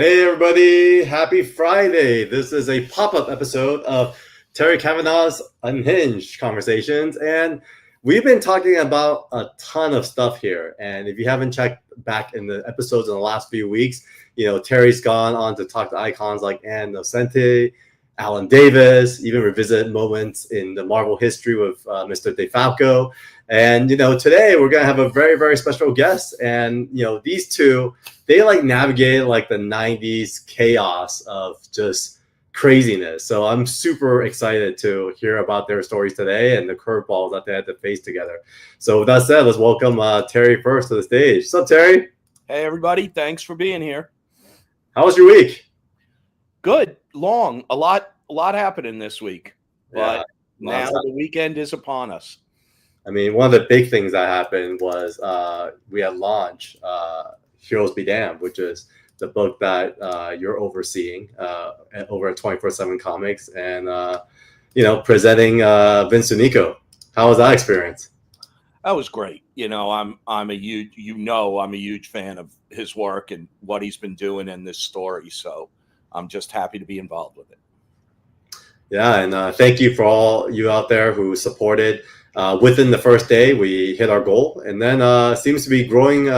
Hey everybody, happy Friday. This is a pop-up episode of Terry Kavanagh's Unhinged Conversations, and we've been talking about a ton of stuff here. And if you haven't checked back in the episodes in the last few weeks, Terry's gone on to talk to icons like Anne Nocenti, Alan Davis, even revisit moments in the Marvel history with Mr. DeFalco. And today we're gonna have a very, very special guest. And these two, they navigate the 90s chaos of just craziness. So I'm super excited to hear about their stories today and the curveballs that they had to face together. So with that said, let's welcome Terry first to the stage. What's up, Terry? Hey everybody, thanks for being here. How was your week? Good, long, a lot happening this week. But yeah, now the weekend is upon us. I mean, one of the big things that happened was we had launched Heroes Be Damned, which is the book that you're overseeing over at 24/7 Comics, and presenting Vince Unico. How was that experience? That was great. I'm a huge fan of his work and what he's been doing in this story. So I'm just happy to be involved with it. Yeah, and thank you for all you out there who supported. Within the first day, we hit our goal, and then seems to be growing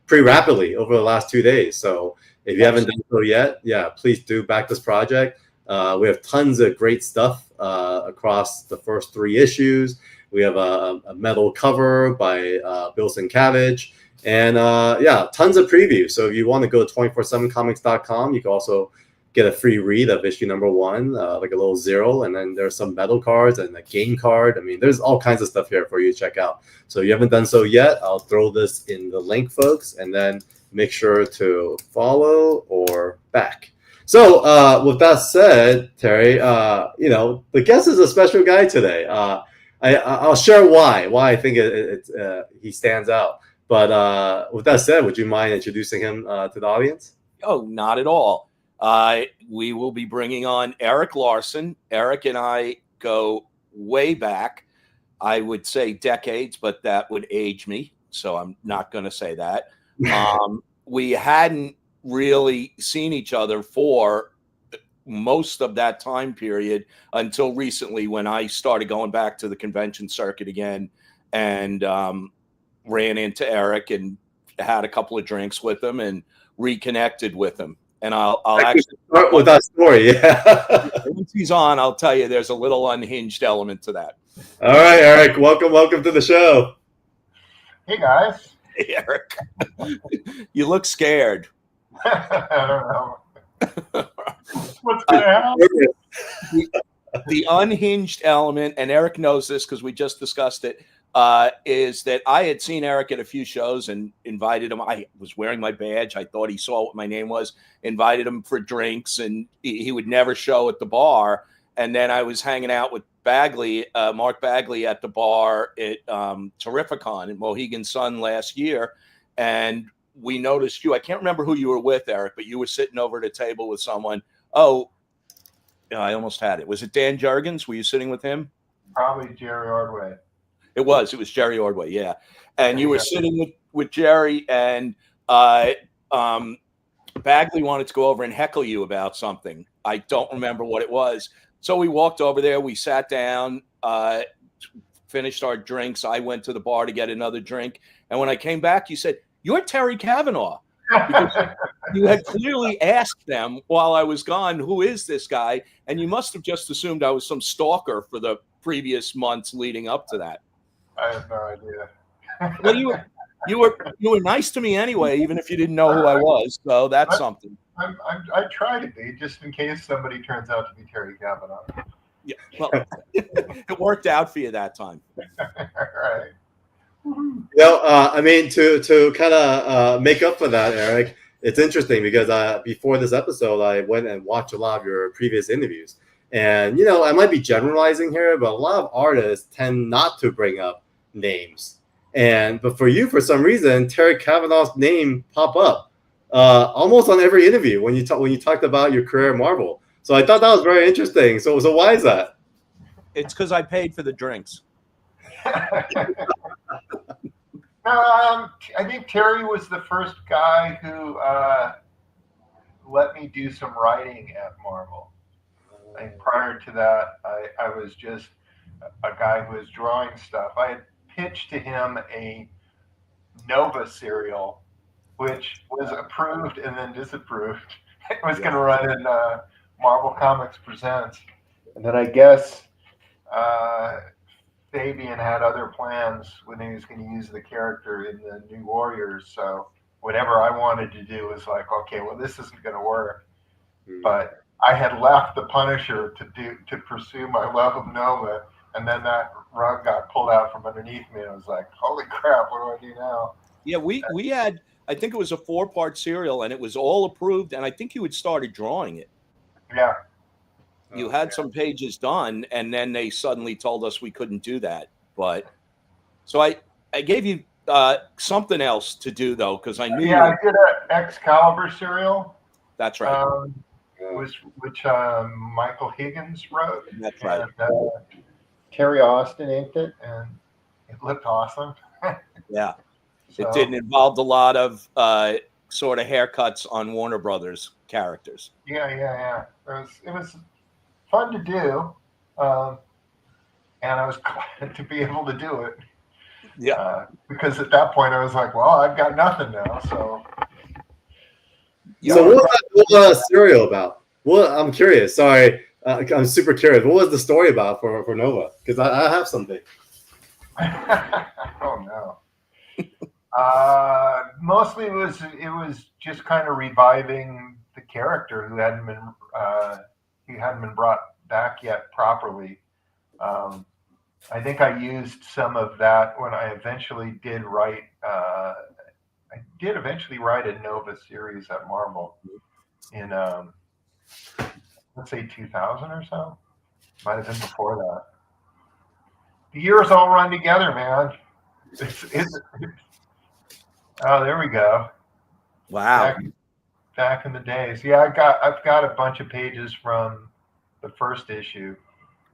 pretty rapidly over the last 2 days. So if you haven't done so yet, please do back this project. We have tons of great stuff across the first 3 issues. We have a metal cover by Bill Sienkiewicz, and tons of previews. So if you want to go to 247comics.com, you can also get a free read of issue number 1, like a little 0, and then there's some metal cards and a game card. I mean, there's all kinds of stuff here for you to check out. So if you haven't done so yet, I'll throw this in the link, folks, and then make sure to follow or back. So with that said, Terry, the guest is a special guy today. I'll share why I think he stands out. But with that said, would you mind introducing him to the audience? Oh, not at all. We will be bringing on Erik Larsen. Erik and I go way back. I would say decades, but that would age me, so I'm not going to say that. We hadn't really seen each other for most of that time period until recently, when I started going back to the convention circuit again, and ran into Erik and had a couple of drinks with him and reconnected with him. And I'll actually start with that story. Yeah. Once he's on, I'll tell you there's a little unhinged element to that. All right, Erik, welcome to the show. Hey guys. Hey, Erik. You look scared. I don't know. What's gonna happen? The unhinged element, and Erik knows this because we just discussed it, is that I had seen Erik at a few shows and invited him. I was wearing my badge. I thought he saw what my name was, invited him for drinks, and he would never show at the bar. And then I was hanging out with Mark Bagley at the bar at Terrificon in Mohegan Sun last year. And we noticed you. I can't remember who you were with, Erik, but you were sitting over at a table with someone. Oh, I almost had it. Was it Dan Jurgens? Were you sitting with him? Probably Jerry Ordway. It was Jerry Ordway, yeah. And you were sitting with Jerry, and Bagley wanted to go over and heckle you about something. I don't remember what it was. So we walked over there, we sat down, finished our drinks. I went to the bar to get another drink. And when I came back, you said, "You're Terry Kavanagh." Because you had clearly asked them while I was gone, who is this guy? And you must have just assumed I was some stalker for the previous months leading up to that. I have no idea. Well, you were nice to me anyway, even if you didn't know who I was. So that's something. I try to be, just in case somebody turns out to be Terry Kavanagh. Yeah, well, it worked out for you that time. All right. I mean, to kind of make up for that, Erik, it's interesting because before this episode, I went and watched a lot of your previous interviews. And, I might be generalizing here, but a lot of artists tend not to bring up names. But for you, for some reason, Terry Kavanagh's name pop up almost on every interview when you talked about your career at Marvel. So I thought that was very interesting. So why is that? It's because I paid for the drinks. I think Terry was the first guy let me do some writing at Marvel. And prior to that, I was just a guy who was drawing stuff. I had pitched to him a Nova serial, which was approved and then disapproved. It was going to run in Marvel Comics Presents. And then I guess Fabian had other plans when he was going to use the character in the New Warriors. So whatever I wanted to do was like, okay, well, this isn't going to work. But I had left the Punisher to pursue my love of Nova, and then that rug got pulled out from underneath me. And I was like, holy crap, what do I do now? Yeah, we had, I think it was a 4-part serial, and it was all approved, and I think you had started drawing it. Yeah. You had some pages done, and then they suddenly told us we couldn't do that. But so I gave you something else to do, though, because I knew. Yeah, I did an Excalibur serial. That's right. Which Michael Higgins wrote. That's right. And, Terry Austin inked it, and it looked awesome. Yeah. So, It didn't involve a lot of sort of haircuts on Warner Brothers characters. Yeah. It was fun to do, and I was glad to be able to do it. Yeah. Because at that point I was like, well, I've got nothing now, so. So what was that serial about? Well, I'm curious. Sorry, I'm super curious. What was the story about for Nova? Because I have something. Oh no. Mostly it was just kind of reviving the character who hadn't been brought back yet properly. I think I used some of that when I eventually did write. I did eventually write a Nova series at Marvel in let's say 2000 or so. Might have been before that. The years all run together, man. Oh, there we go. Wow. Back in the days. Yeah, I've got a bunch of pages from the first issue.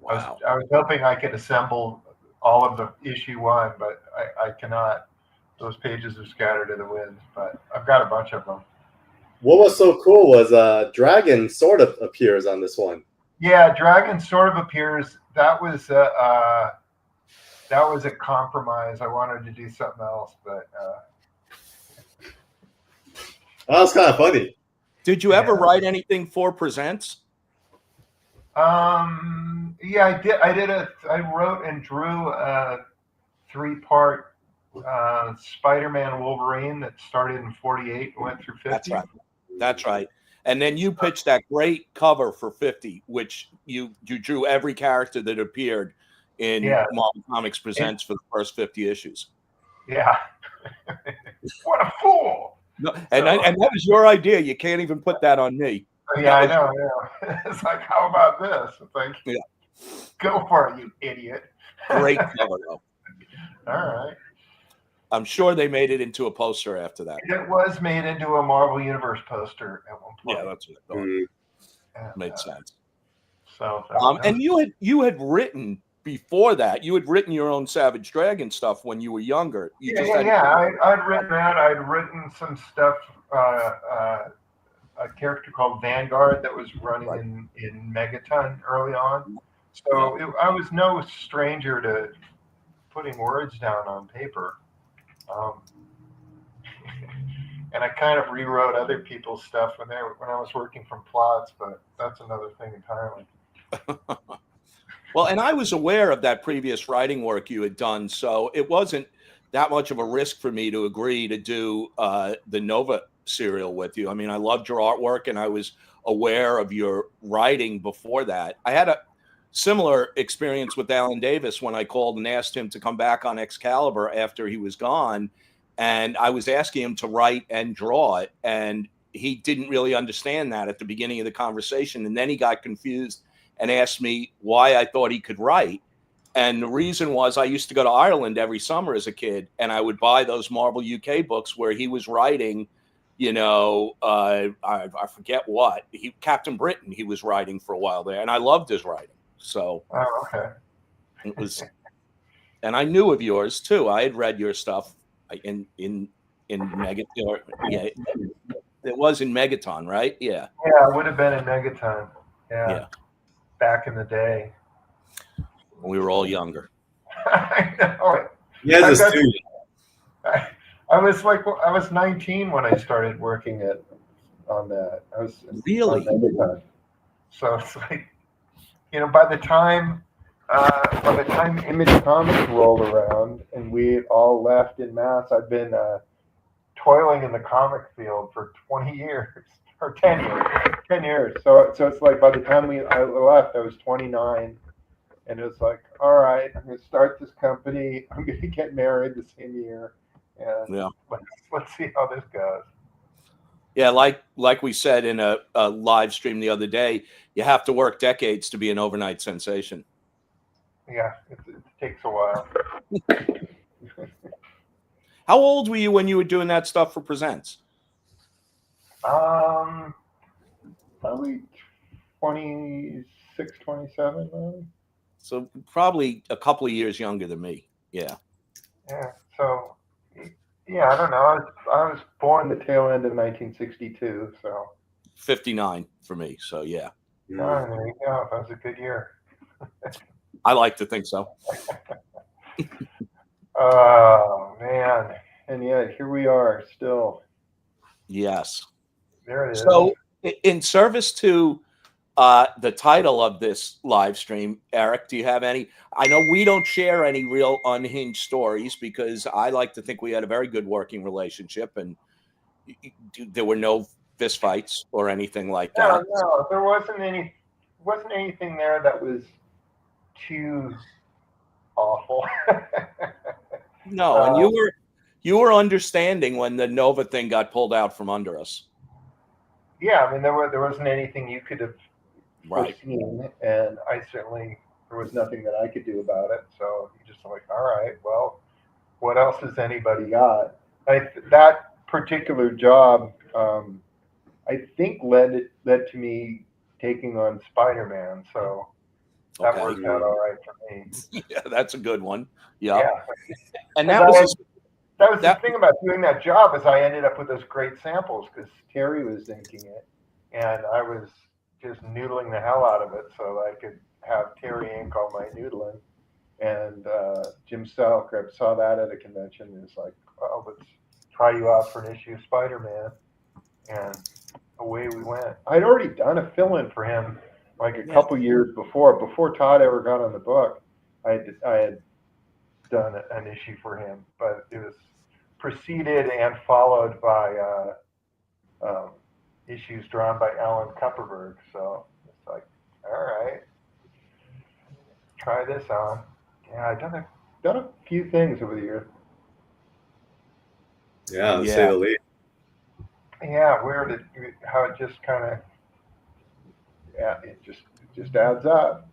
Wow. I was hoping I could assemble all of the issue 1, but I cannot. Those pages are scattered to the wind, but I've got a bunch of them. What was so cool was Dragon sort of appears on this one. Yeah, Dragon sort of appears. That was a compromise. I wanted to do something else, but that was kind of funny. Did you ever write anything for Presents? Yeah, I did. I wrote and drew a 3-part Spider-Man Wolverine that started in 48 and went through 50. That's right. And then you pitched that great cover for 50, which you drew every character that appeared in Marvel Comics Presents for the first 50 issues. Yeah. What a fool! No, and that was your idea. You can't even put that on me. Yeah, I know. It's like, how about this? It's like, go for it, you idiot. Great cover, though. All right. I'm sure they made it into a poster after that. It was made into a Marvel Universe poster at one point. Yeah, that's what I thought. Made sense. So, and you had written before that. You had written your own Savage Dragon stuff when you were younger. I'd written that. I'd written some stuff. A character called Vanguard that was running in Megaton early on. So I was no stranger to putting words down on paper. And I kind of rewrote other people's stuff when I was working from plots, but that's another thing entirely. Well, and I was aware of that previous writing work you had done, so it wasn't that much of a risk for me to agree to do the Nova serial with you. I mean, I loved your artwork, and I was aware of your writing before that. I had a similar experience with Alan Davis when I called and asked him to come back on Excalibur after he was gone, and I was asking him to write and draw it, and he didn't really understand that at the beginning of the conversation, and then he got confused and asked me why I thought he could write. And the reason was I used to go to Ireland every summer as a kid, and I would buy those Marvel UK books where he was writing, I forget what. Captain Britain, he was writing for a while there, and I loved his writing. So it was, and I knew of yours too. I had read your stuff in Mega. It was in Megaton, right? Yeah. Yeah, it would have been in Megaton. Yeah. Back in the day. We were all younger. I know. He has a student. I was 19 when I started working on that. I was Really? on Megaton. So it's like, by the time Image Comics rolled around and we all left in mass, I'd been toiling in the comic field for 20 years or 10 years. 10 years. So it's like by the time I left, I was 29, and it was like, all right, I'm going to start this company. I'm going to get married the same year, and let's see how this goes. Yeah, like we said in a live stream the other day, you have to work decades to be an overnight sensation. Yeah, it takes a while. How old were you when you were doing that stuff for Presents? Probably 26, 27, maybe. So probably a couple of years younger than me. Yeah. Yeah. So, yeah, I don't know. I was born the tail end of 1962, so 59 for me. So yeah. Oh, there you go. That was a good year. I like to think so. Oh man. And yet here we are still. Yes. There it is. So in service to the title of this live stream, Erik, do you have any? I know we don't share any real unhinged stories because I like to think we had a very good working relationship and there were no fist fights or anything like that. No, there wasn't anything there that was too awful. No, and you were understanding when the Nova thing got pulled out from under us. Yeah, I mean there wasn't anything you could have foreseen, and there was nothing that I could do about it. So you just like, all right, well, what else has anybody got? That particular job, I think led to me taking on Spider-Man. So that worked out all right for me. Yeah, that's a good one. Yeah. And that was the thing about doing that job is I ended up with those great samples because Terry was inking it, and I was just noodling the hell out of it so I could have Terry ink all my noodling. And Jim Selkirk saw that at a convention and was like, "Well, let's try you out for an issue of Spider-Man," and away we went. I'd already done a fill-in for him like a couple years before Todd ever got on the book. I had done an issue for him, but it was preceded and followed by issues drawn by Alan Kupperberg. So it's like, all right, try this on. Yeah, I've done a few things over the years. Yeah, to say the least. Yeah, weird how it just kind of, it just adds up.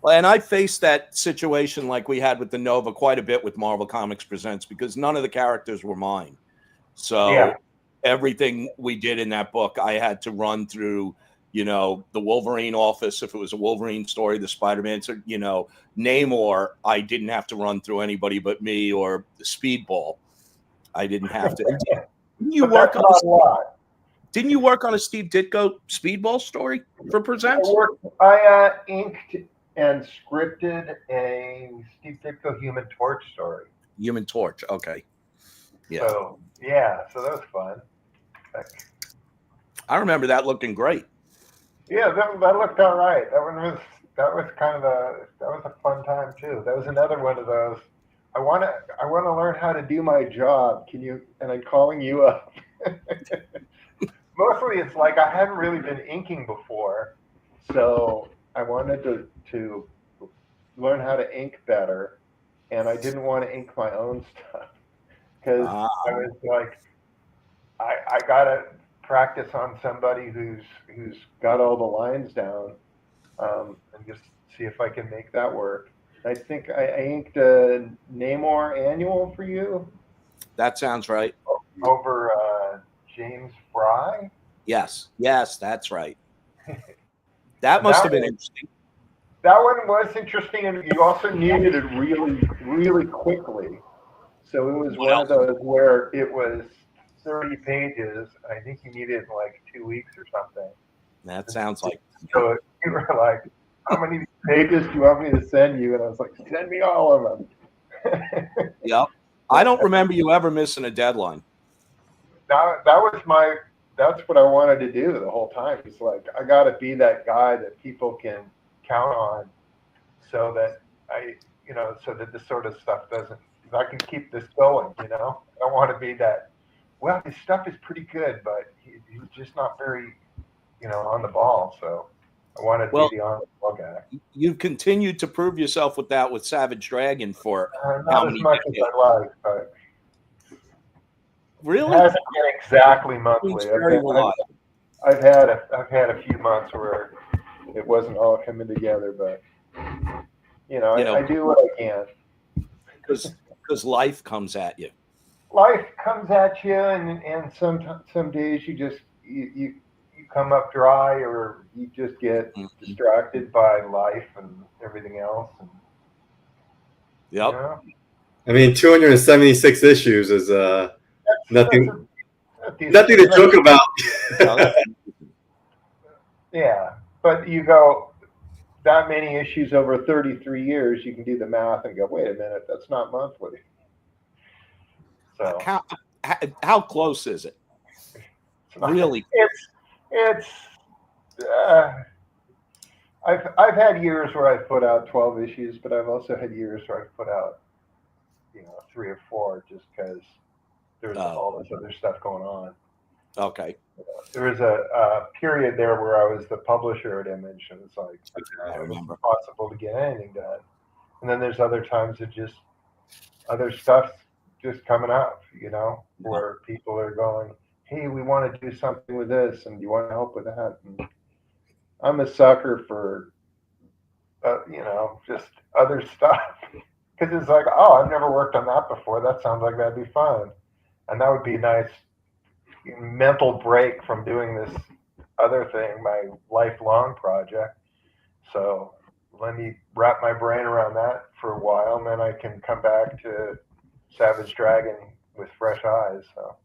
Well, and I faced that situation like we had with the Nova quite a bit with Marvel Comics Presents because none of the characters were mine. So everything we did in that book, I had to run through, the Wolverine office. If it was a Wolverine story, the Spider-Man, Namor, I didn't have to run through anybody but me, or the Speedball. I didn't have to. Didn't you work on a Steve Ditko Speedball story for Presents? I inked and scripted a Steve Ditko Human Torch story. Human Torch, okay. Yeah. So that was fun. I remember that looking great. Yeah, that looked all right. That was a fun time too. That was another one of those. I want to learn how to do my job. Can you? And I'm calling you up. Mostly, it's like I hadn't really been inking before, so I wanted to learn how to ink better, and I didn't want to ink my own stuff because I was like, I gotta practice on somebody who's got all the lines down, and just see if I can make that work. I think I inked a Namor annual for you. That sounds right. Over James Fry. Yes, that's right. That must have been interesting. That one was interesting, and you also needed it really, really quickly. So it was one of those where it was 30 pages. I think you needed it in like 2 weeks or something. That sounds like. So you were like, how many pages do you want me to send you? And I was like, send me all of them. Yep. I don't remember you ever missing a deadline. That's what I wanted to do the whole time. It's like, I got to be that guy that people can count on so that so that this sort of stuff doesn't, I can keep this going, I don't want to be that, well, his stuff is pretty good, but he's just not very, on the ball. So I wanted to be the on the ball guy. You've continued to prove yourself with that with Savage Dragon for not as much as I like, but really it hasn't been exactly monthly. I've had a few months where it wasn't all coming together, but I do what I can. Because life comes at you. Life comes at you, and some days you come up dry, or you just get distracted by life and everything else. And, yep. I mean, 276 issues is nothing to joke about. Yeah, but you go that many issues over 33 years, you can do the math and go, wait a minute, that's not monthly. So how close is it? Really? It's I've had years where I've put out 12 issues, but I've also had years where I've put out 3 or 4 just because there's all this other stuff going on. Okay. There was a period there where I was the publisher at Image, and it's like it was impossible to get anything done. And then there's other times that just other stuff's just coming up, where people are going, hey, we want to do something with this, and you want to help with that. And I'm a sucker for, just other stuff. Because it's like, oh, I've never worked on that before. That sounds like that'd be fun. And that would be a nice mental break from doing this other thing, my lifelong project. So let me wrap my brain around that for a while, and then I can come back to Savage Dragon with fresh eyes. So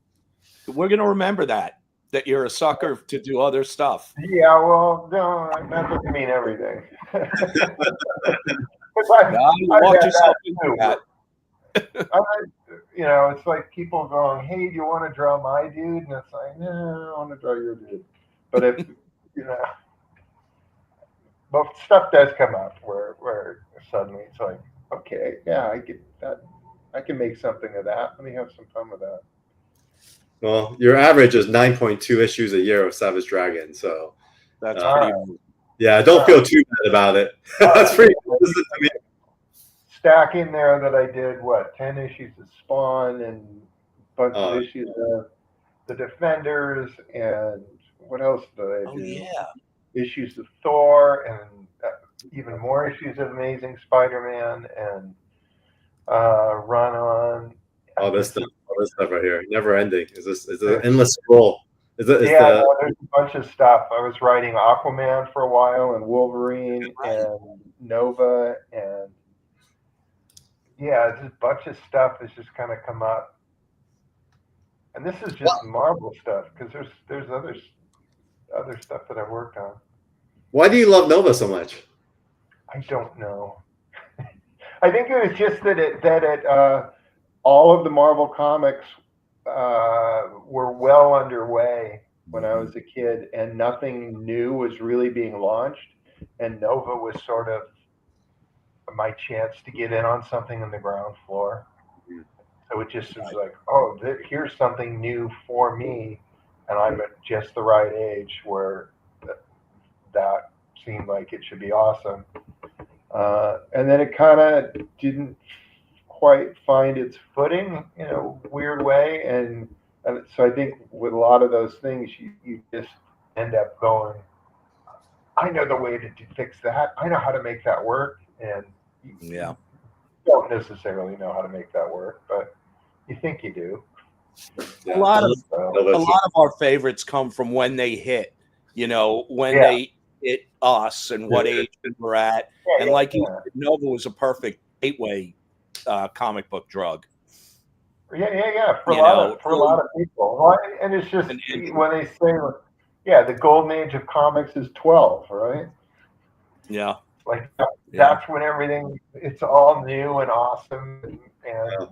we're going to remember that you're a sucker to do other stuff. Yeah, well, no, that doesn't mean everything. Watch yourself into that. It's like people going, hey, do you want to draw my dude? And it's like, no, I want to draw your dude. But if, but stuff does come up where suddenly it's like, okay, yeah, I get that. I can make something of that. Let me have some fun with that. Well, your average is 9.2 issues a year of Savage Dragon, so that's pretty. Yeah, don't feel too bad about it. That's pretty consistent to me. Stack in there that I did 10 issues of Spawn and a bunch of issues of the Defenders, and what else did I do? Yeah, issues of Thor, and even more issues of Amazing Spider-Man, and run on. This stuff right here, never ending. Is an endless scroll? There's a bunch of stuff. I was writing Aquaman for a while, and Wolverine, and Nova, and there's a bunch of stuff that's just kind of come up. And this is just Marvel stuff, because there's other stuff that I worked on. Why do you love Nova so much? I don't know. I think it was just that all of the Marvel comics were well underway when I was a kid, and nothing new was really being launched. And Nova was sort of my chance to get in on something on the ground floor. So it just was like, oh, here's something new for me, and I'm at just the right age where that seemed like it should be awesome. And then it kind of didn't quite find its footing in a weird way, and so I think with a lot of those things, you just end up going, I know the way to fix that. I know how to make that work, and you don't necessarily know how to make that work, but you think you do. A lot of our favorites come from when they hit, when they hit us and what age we were at, and like you said, Nova was a perfect gateway comic book drug. Yeah. For You a lot know, of people. Well, and it's just and when they say, yeah, the golden age of comics is 12, right? yeah, Like yeah. that's when everything it's all new and awesome, and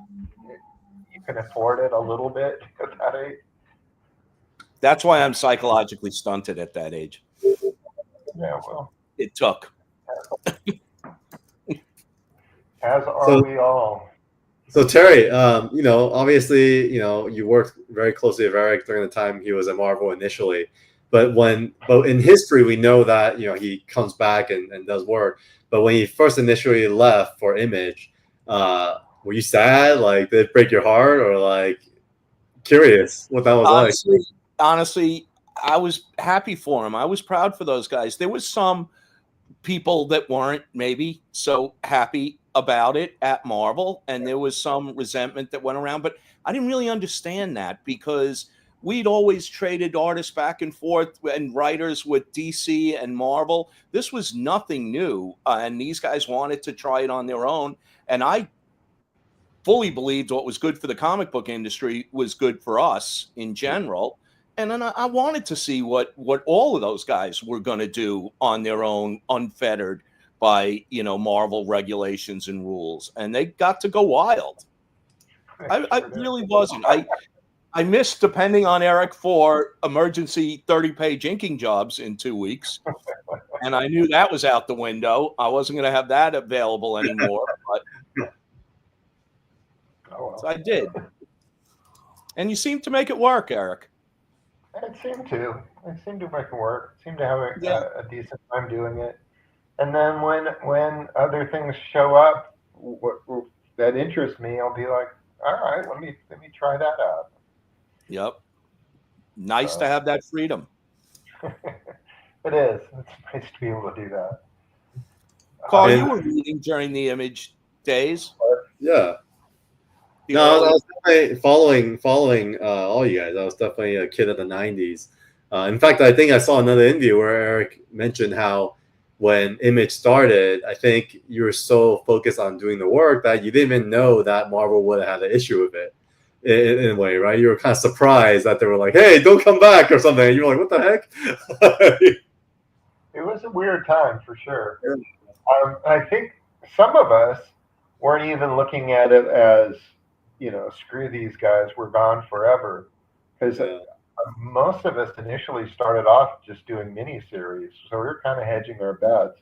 you can afford it a little bit at that age. That's why I'm psychologically stunted at that age. Yeah, well, It took. as are So, we all. so Terry, obviously, you worked very closely with Erik during the time he was at Marvel initially, but in history we know that he comes back and does work. But when he first initially left for Image, were you sad? Like, did it break your heart, or like curious what that was like? Honestly, I was happy for him. I was proud for those guys. There was some people that weren't maybe so happy about it at Marvel, and there was some resentment that went around, but I didn't really understand that because we'd always traded artists back and forth and writers with DC and Marvel. This was nothing new, and these guys wanted to try it on their own, and I fully believed what was good for the comic book industry was good for us in general. And then I wanted to see what all of those guys were going to do on their own, unfettered by Marvel regulations and rules, and they got to go wild. I really wasn't. I missed depending on Erik for emergency 30-page inking jobs in 2 weeks, and I knew that was out the window. I wasn't going to have that available anymore, but so I did. And you seem to make it work, Erik. It seemed to. It seemed to make it work. It seemed to have Yeah. a decent time doing it. And then when other things show up that interest me, I'll be like, all right, let me try that out. Yep. Nice to have that freedom. It is. It's nice to be able to do that. Carl, you were reading during the Image days. Yeah. No, I was definitely following all you guys. I was definitely a kid of the '90s. In fact, I think I saw another interview where Erik mentioned how when Image started, I think you were so focused on doing the work that you didn't even know that Marvel would have had an issue with it in a way, right? You were kind of surprised that they were like, "Hey, don't come back" or something. And you were like, "What the heck?" It was a weird time for sure. I think some of us weren't even looking at it as, screw these guys, we're gone forever. Because most of us initially started off just doing miniseries, so we were kind of hedging our bets.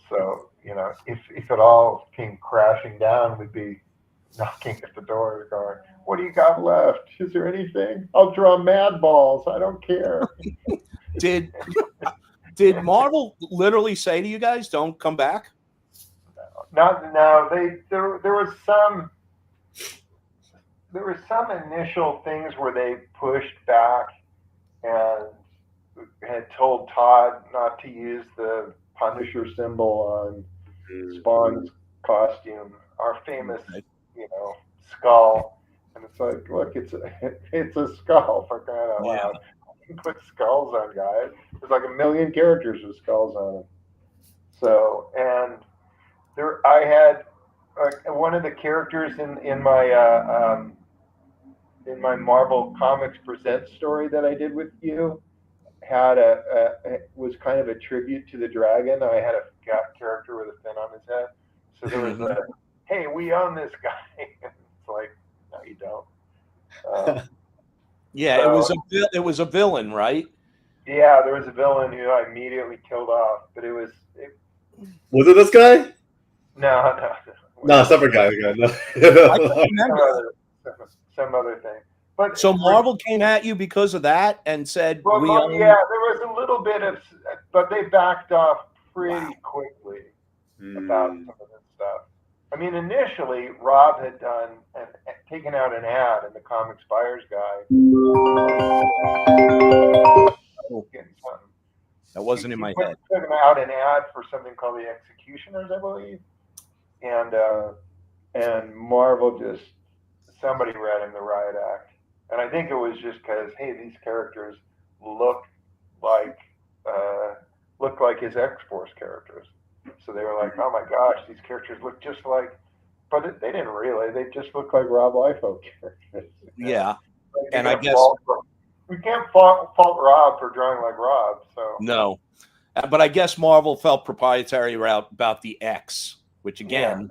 So, if it all came crashing down, we'd be knocking at the door going, what do you got left? Is there anything? I'll draw mad balls. I don't care. Did Marvel literally say to you guys, don't come back? No. There were some initial things where they pushed back and had told Todd not to use the Punisher symbol on Spawn's costume, our famous, skull. And it's like, look, it's a skull, for crying out loud. You can put skulls on guys. There's like a million characters with skulls on them. So, and I had one of the characters in my Marvel Comics Presents story that I did with you had was kind of a tribute to the dragon. I had a character with a fin on his head, so there was a, hey, we own this guy. It's like, no, you don't. Yeah, so, it was a villain, right? Yeah, there was a villain who I immediately killed off, but was it this guy? No, separate guy. No. I don't remember some other thing. But so Marvel came at you because of that and said, well, yeah, there was a little bit of, but they backed off pretty quickly about some of this stuff. I mean, initially, Rob had taken out an ad in the Comics Buyers Guide. That wasn't in my head. He took out an ad for something called The Executioners, I believe. And Marvel somebody read him the riot act. And I think it was just because, hey, these characters look like his X-Force characters. So they were like, oh my gosh, these characters look just like they didn't really. They just look like Rob Liefeld characters. Yeah, Like, and I guess we can't fault Rob for drawing like Rob. So no, but I guess Marvel felt proprietary about the X, which again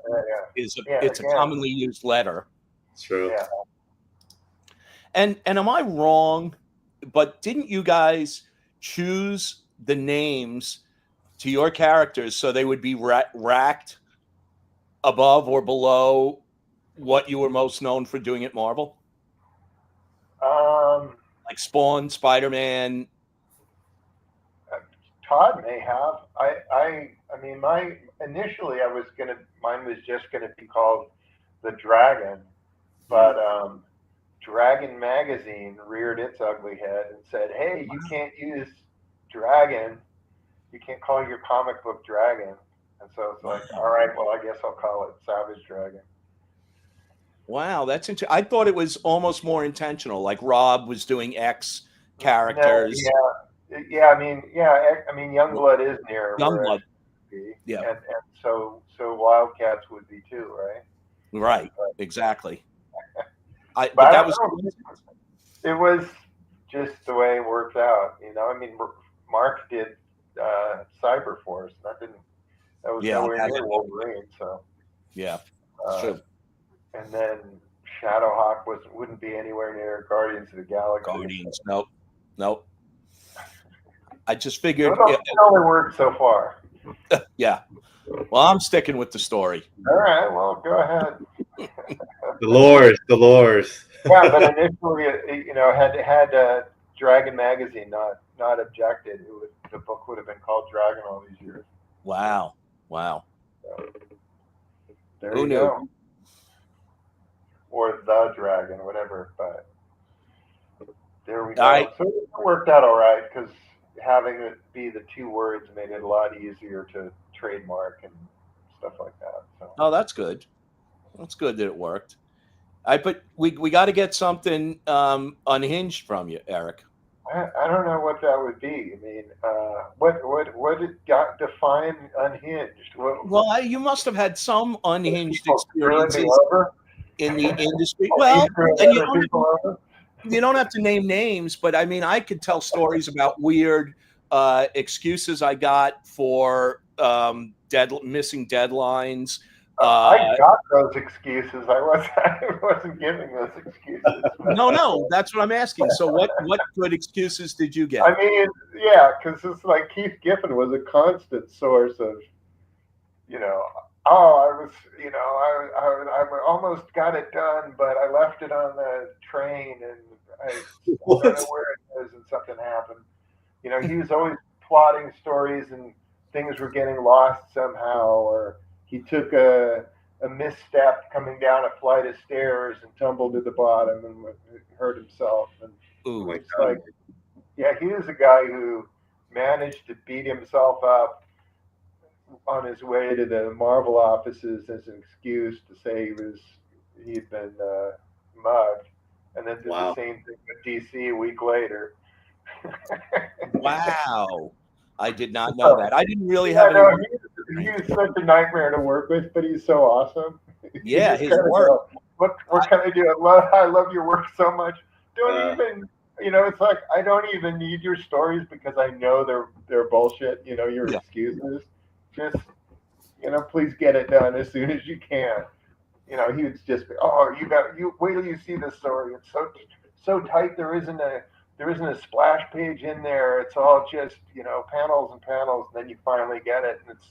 it's a commonly used letter. It's true. Yeah. And am I wrong? But didn't you guys choose the names to your characters so they would be racked above or below what you were most known for doing at Marvel? Like Spawn, Spider-Man. Todd may have. I mean, initially mine was just gonna be called The Dragon, but Dragon Magazine reared its ugly head and said, "Hey, you can't use Dragon. You can't call your comic book Dragon." And so it's like, all right, well, I guess I'll call it Savage Dragon. Wow, that's interesting. I thought it was almost more intentional, like Rob was doing X characters. No, yeah. I mean, Youngblood is near Youngblood. Yeah, and so Wildcats would be too, right? Right, exactly. But that was it was just the way it worked out, you know. I mean, Mark did Cyberforce. That was nowhere near Wolverine, so yeah, true. And then Shadowhawk wouldn't be anywhere near Guardians of the Galaxy. Guardians, nope. I just figured it only worked so far. Yeah. Well, I'm sticking with the story. All right. Well, go ahead. The lores. Yeah, but initially, had Dragon Magazine not objected, the book would have been called Dragon all these years. Wow. So, there you go. Or The Dragon, whatever. But there we go. So it worked out all right because having it be the two words made it a lot easier to trademark and stuff like that. So. Oh, that's good. That's good that it worked. But we got to get something unhinged from you, Erik. I don't know what that would be. I mean, what it got defined unhinged? Well, you must have had some unhinged experiences in the industry. Well, and you don't have to name names, but I mean, I could tell stories about weird excuses I got for missing deadlines. I got those excuses. I wasn't giving those excuses. No, that's what I'm asking. So what good excuses did you get? I mean, yeah, because it's like Keith Giffen was a constant source of, I almost got it done, but I left it on the train and I don't know where it is and something happened. He was always plotting stories and things were getting lost somehow, or he took a misstep coming down a flight of stairs and tumbled to the bottom and hurt himself. And it's like, yeah, he was a guy who managed to beat himself up on his way to the Marvel offices as an excuse to say he'd been mugged, and then did the same thing with DC a week later. Wow. I did not know that. I didn't really have any. He's such a nightmare to work with, but he's so awesome. Yeah, his work. What can I do? I love your work so much. Don't even, it's like I don't even need your stories because I know they're bullshit. Your excuses. Just, please get it done as soon as you can. He would just be, you wait till you see this story. It's so tight. There isn't a splash page in there. It's all just, panels and panels. And then you finally get it. And it's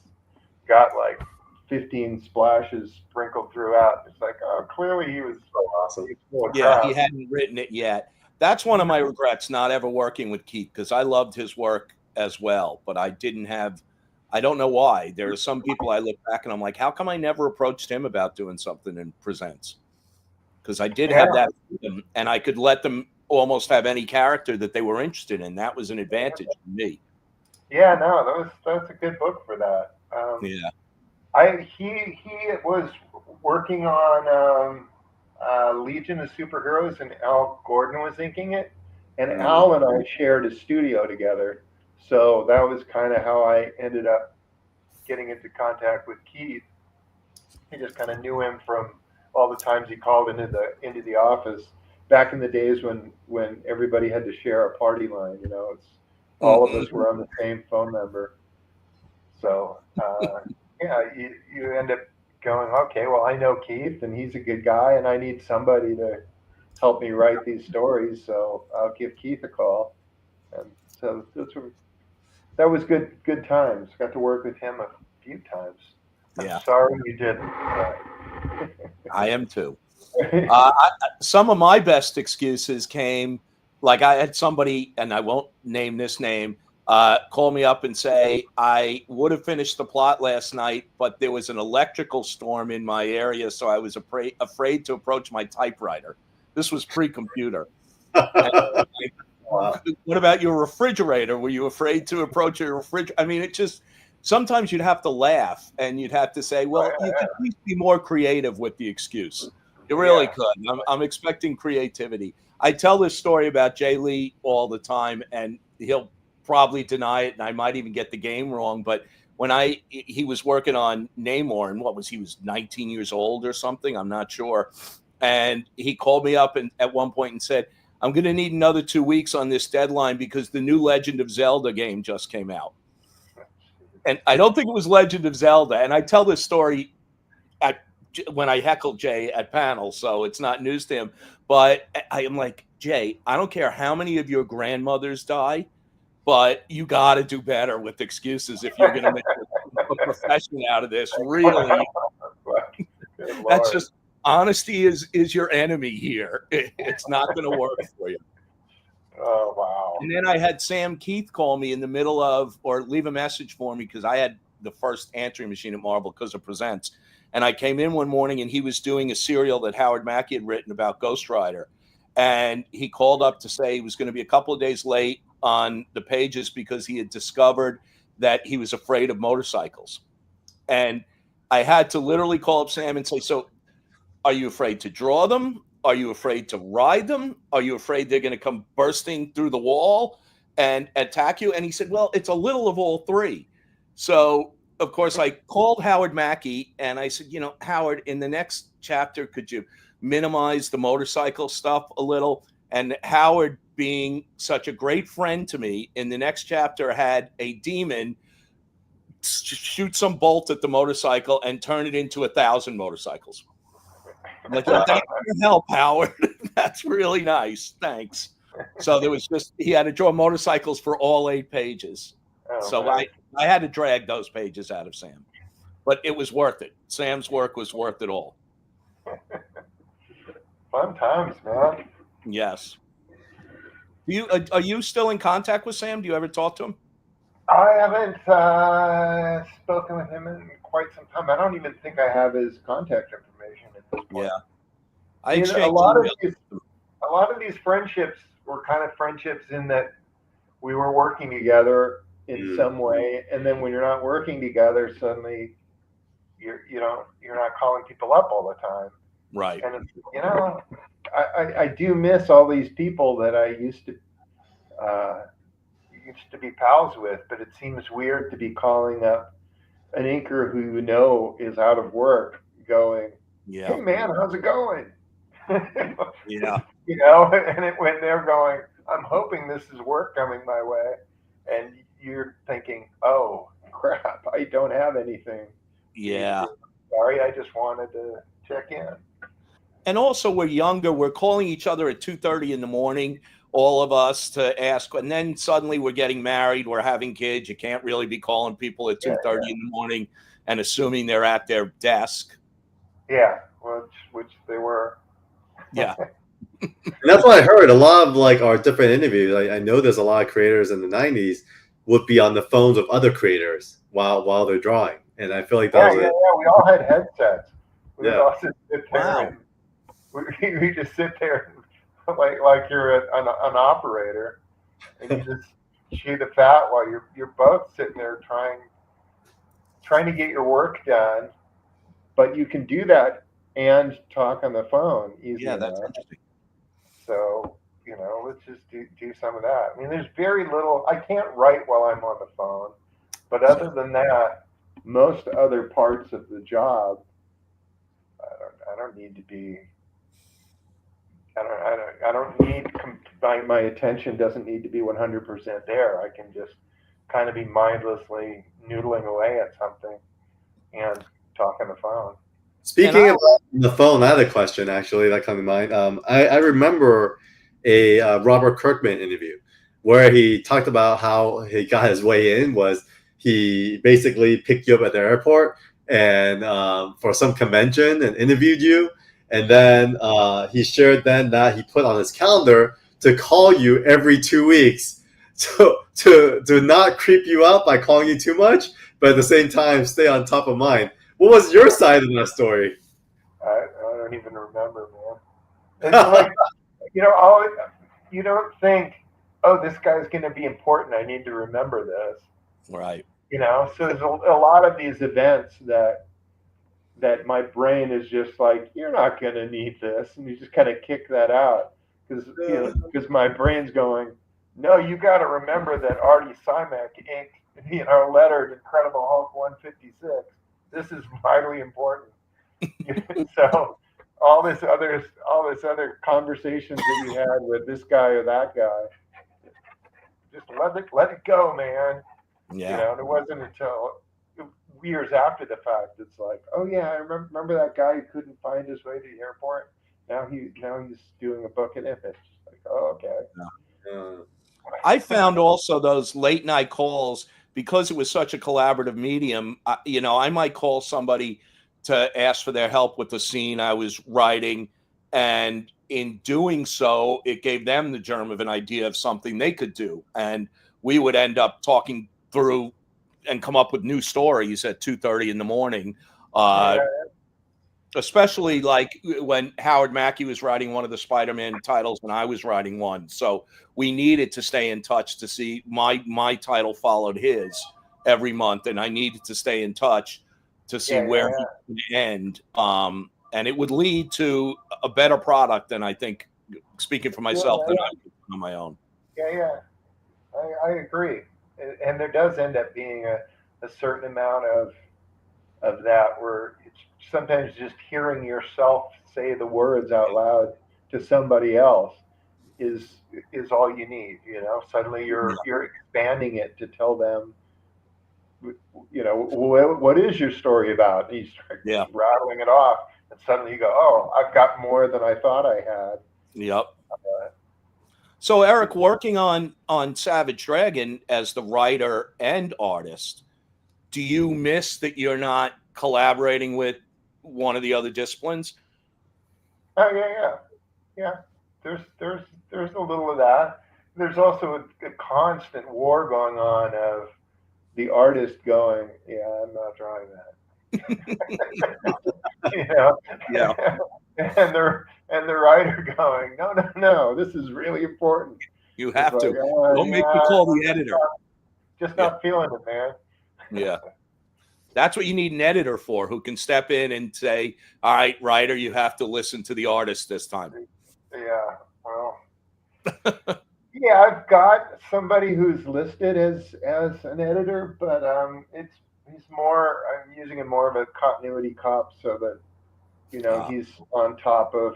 got like 15 splashes sprinkled throughout. It's like, oh, clearly he was so awesome. He hadn't written it yet. That's one of my regrets, not ever working with Keith, because I loved his work as well. But I don't know why. There are some people I look back and I'm like, how come I never approached him about doing something in Presents? Because I did have that freedom, and I could let them almost have any character that they were interested in. That was an advantage to me. Yeah, no, that's a good book for that. He was working on Legion of Superheroes, and Al Gordon was inking it, and Al and I shared a studio together. So that was kind of how I ended up getting into contact with Keith. I just kind of knew him from all the times he called into the office back in the days when everybody had to share a party line. It's all of us were on the same phone number. So yeah, you end up going, okay, well, I know Keith and he's a good guy, and I need somebody to help me write these stories, so I'll give Keith a call. And so that was good times. Got to work with him a few times. Yeah. I'm sorry you didn't. I am too. Some of my best excuses came, like I had somebody, and I won't name this name, call me up and say, I would have finished the plot last night, but there was an electrical storm in my area, so I was afraid to approach my typewriter. This was pre-computer. Wow. What about your refrigerator? Were you afraid to approach your refrigerator? I mean, it just, sometimes you'd have to laugh and you'd have to say, well, you could please be more creative with the excuse. You really could. I'm expecting creativity. I tell this story about Jay Lee all the time, and he'll probably deny it, and I might even get the game wrong. But when he was working on Namor, and he was 19 years old or something, I'm not sure. And he called me up at one point and said, I'm going to need another 2 weeks on this deadline because the new Legend of Zelda game just came out. And I don't think it was Legend of Zelda. And I tell this story when I heckle Jay at panels, so it's not news to him. But I am like, Jay, I don't care how many of your grandmothers die, but you got to do better with excuses if you're going to make a profession out of this. Really, that's just honesty is your enemy here. It's not going to work for you. Oh, wow. And then I had Sam Keith call me in the middle of, or leave a message for me, because I had the first answering machine at Marvel because of Presents. And I came in one morning and he was doing a serial that Howard Mackey had written about Ghost Rider. And he called up to say he was going to be a couple of days late on the pages because he had discovered that he was afraid of motorcycles. And I had to literally call up Sam and say, so are you afraid to draw them? Are you afraid to ride them? Are you afraid they're going to come bursting through the wall and attack you? And he said, well, it's a little of all three. So, of course, I called Howard Mackey and I said, Howard, in the next chapter, could you minimize the motorcycle stuff a little? And Howard, being such a great friend to me, in the next chapter had a demon shoot some bolt at the motorcycle and turn it into 1,000 motorcycles. I'm like, thanks for your help, Howard. That's really nice. Thanks. So he had to draw motorcycles for all 8 pages. Oh, so man. I had to drag those pages out of Sam, but it was worth it. Sam's work was worth it all. Fun times, man. Yes. Are you still in contact with Sam? Do you ever talk to him? I haven't spoken with him in quite some time. I don't even think I have his contact information at this point. Yeah, a lot of these friendships were kind of friendships in that we were working together in some way, and then when you're not working together, suddenly you're not calling people up all the time. Right. And I do miss all these people that I used to be pals with, but it seems weird to be calling up an inker who is out of work, going, "Hey man, how's it going?" Yeah. And when they're going, "I'm hoping this is work coming my way," and you're thinking, "Oh crap, I don't have anything." Yeah. Sorry, I just wanted to check in. And also, we're younger. We're calling each other at 2:30 in the morning, all of us, to ask. And then suddenly we're getting married. We're having kids. You can't really be calling people at 2:30 in the morning and assuming they're at their desk. Yeah, which they were. Yeah. And that's what I heard. A lot of our different interviews. I know there's a lot of creators in the 90s would be on the phones of other creators while they're drawing. And I feel like that was we all had headsets. We would all sit there. Wow. And we just sit there like you're an operator, and you just chew the fat while you're both sitting there trying to get your work done. But you can do that and talk on the phone easily. Yeah, that's interesting. So let's just do some of that. I mean, there's very little. I can't write while I'm on the phone, but other than that, most other parts of the job I don't need to be. I don't need my attention doesn't need to be 100% there. I can just kind of be mindlessly noodling away at something and talk on the phone. Speaking of the phone, I had a question actually that come to mind. I remember a Robert Kirkman interview where he talked about how he got his way in was he basically picked you up at the airport and for some convention and interviewed you, and then he shared then that he put on his calendar to call you every 2 weeks to not creep you out by calling you too much, but at the same time stay on top of mind. What was your side of that story? I don't even remember, man. It's like, always, you don't think, oh, this guy's going to be important. I need to remember this. Right. So there's a lot of these events that my brain is just like, you're not going to need this. And you just kind of kick that out because my brain's going, no, you got to remember that Artie Simek inked, lettered Incredible Hulk 156. This is vitally important. So all this other conversations that you had with this guy or that guy, just let it go, man. Yeah. And it wasn't until years after the fact it's like, oh yeah, I remember that guy who couldn't find his way to the airport. Now he's doing a book at Image. Like, oh, okay. Yeah. I found also those late night calls, because it was such a collaborative medium. I might call somebody to ask for their help with the scene I was writing, and in doing so, it gave them the germ of an idea of something they could do, and we would end up talking through and come up with new stories at 2:30 in the morning. Especially like when Howard Mackey was writing one of the Spider-Man titles and I was writing one. So we needed to stay in touch to see my title followed his every month. And I needed to stay in touch to see where he would end. And it would lead to a better product than I think, speaking for myself, than I could on my own. Yeah. I agree. And there does end up being a certain amount of that where it's sometimes just hearing yourself say the words out loud to somebody else is all you need. Suddenly you're expanding it to tell them, what is your story about? And you start rattling it off, and suddenly you go, oh, I've got more than I thought I had. Yep. So Erik, working on Savage Dragon as the writer and artist, do you miss that you're not collaborating with one of the other disciplines? Oh yeah. There's a little of that. There's also a constant war going on of the artist going, yeah, I'm not drawing that. Yeah. and the writer going, no, this is really important. You have to. Don't make me call the editor. Just not feeling it, man. Yeah. That's what you need an editor for, who can step in and say, all right, writer, you have to listen to the artist this time. Yeah, well. Yeah, I've got somebody who's listed as an editor, but he's more. I'm using him more of a continuity cop, so that he's on top of.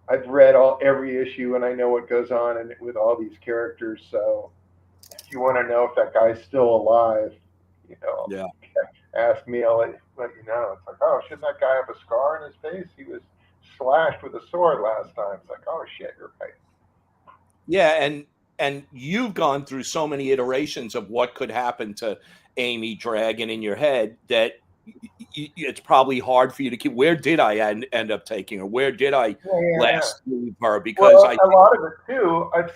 I've read every issue and I know what goes on with all these characters. So if you want to know if that guy's still alive, ask me. I'll let you know. It's like, oh, shouldn't that guy have a scar on his face? He was slashed with a sword last time. It's like, oh shit, you're right. Yeah, and you've gone through so many iterations of what could happen to Amy Dragon in your head that it's probably hard for you to keep. Where did I end up taking her? Where did I last leave her? Because a lot of it too, I've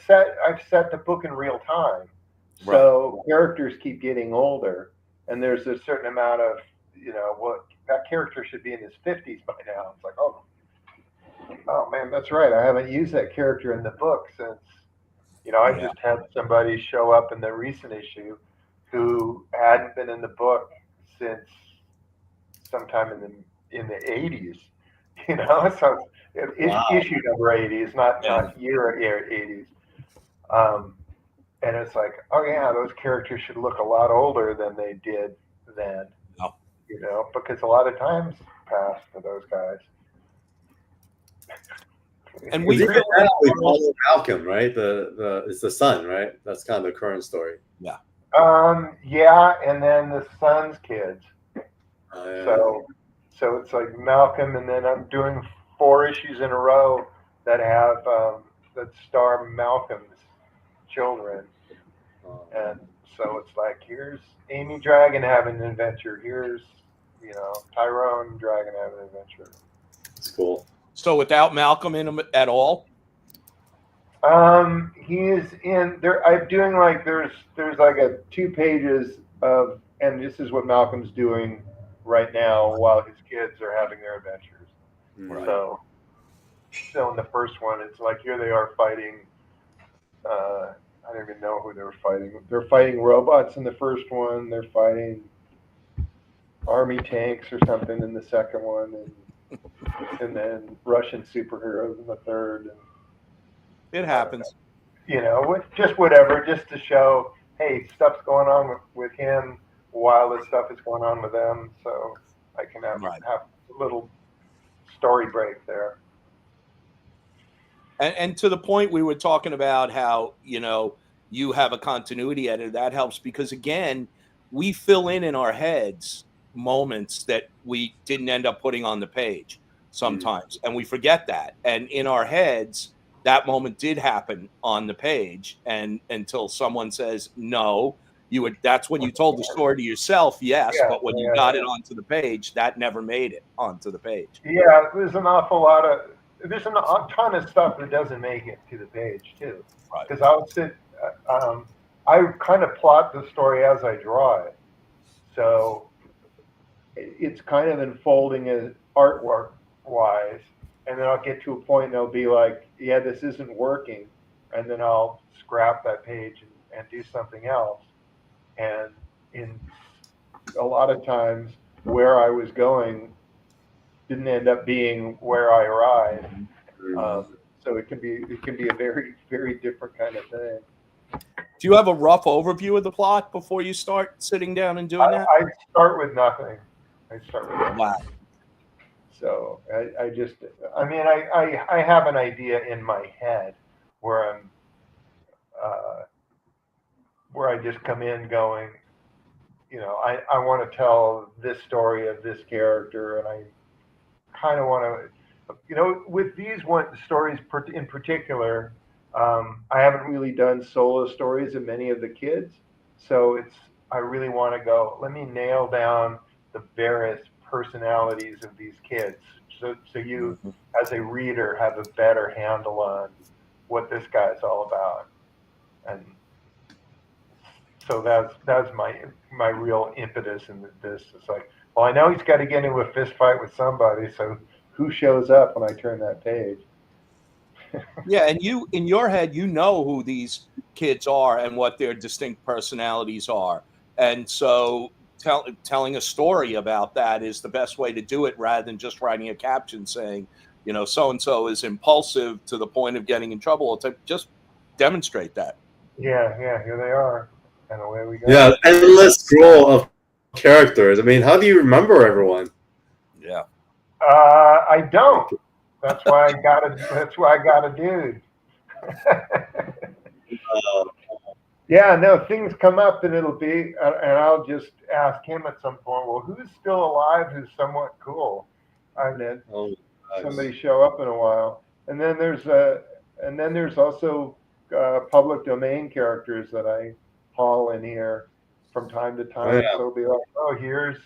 set the book in real time, so characters keep getting older, and there's a certain amount of what that character should be in his 50s by now. It's like, oh man, that's right. I haven't used that character in the book since. I just had somebody show up in the recent issue who hadn't been in the book since sometime in the 80s. So issue number 80 is not year 80s. And it's like, oh yeah, those characters should look a lot older than they did then. Because a lot of time's passed for those guys. And Because we even now we follow Malcolm, right? It's the son, right? That's kind of the current story. Yeah. Yeah, and then the son's kids. Yeah. So it's like Malcolm, and then I'm doing 4 issues in a row that have that star Malcolm's children, and so it's like here's Amy Dragon having an adventure. Here's Tyrone Dragon having an adventure. It's cool. So without Malcolm in him at all? He is in there. I'm doing like there's like a 2 pages of, and this is what Malcolm's doing right now while his kids are having their adventures. Right. So in the first one, it's like here they are fighting. I don't even know who they were fighting. They're fighting robots in the first one. They're fighting army tanks or something in the second one, and then Russian superheroes in the third. And It happens. Just whatever, just to show, hey, stuff's going on with him while this stuff is going on with them, so I can have a little story break there. And to the point we were talking about how, you have a continuity editor, that helps because, again, we fill in our heads moments that we didn't end up putting on the page sometimes, and we forget that. And in our heads, that moment did happen on the page, and until someone says, no, that's when you told the story to yourself, yes, but when you got it onto the page, that never made it onto the page. Yeah, there's a ton of stuff that doesn't make it to the page too, because I kind of plot the story as I draw it, so it's kind of unfolding as artwork wise, and then I'll get to a point and I'll be like, yeah, this isn't working, and then I'll scrap that page and do something else. And in a lot of times where I was going didn't end up being where I arrived. So it can be a very, very different kind of thing. Do you have a rough overview of the plot before you start sitting down and doing that? I start with nothing. Wow. So I have an idea in my head where I just come in going, I want to tell this story of this character, and I kind of want to, with these stories in particular, I haven't really done solo stories of many of the kids, so I really want to go, let me nail down the various personalities of these kids, so you as a reader have a better handle on what this guy's all about. And so that's my real impetus in this. It's like, well, I know he's got to get into a fist fight with somebody, so who shows up when I turn that page? Yeah, and you, in your head, who these kids are and what their distinct personalities are, and so telling a story about that is the best way to do it, rather than just writing a caption saying, so and so is impulsive to the point of getting in trouble. To just demonstrate that. Yeah, here they are, and away we go. Yeah, endless scroll of characters. I mean, how do you remember everyone? Yeah. I don't. That's why I got a dude. Yeah, no, things come up and it'll be, and I'll just ask him at some point, well, who's still alive who's somewhat cool? I've had somebody show up in a while. And then there's also public domain characters that I haul in here from time to time. Oh, yeah. So it'll be like, oh, here's,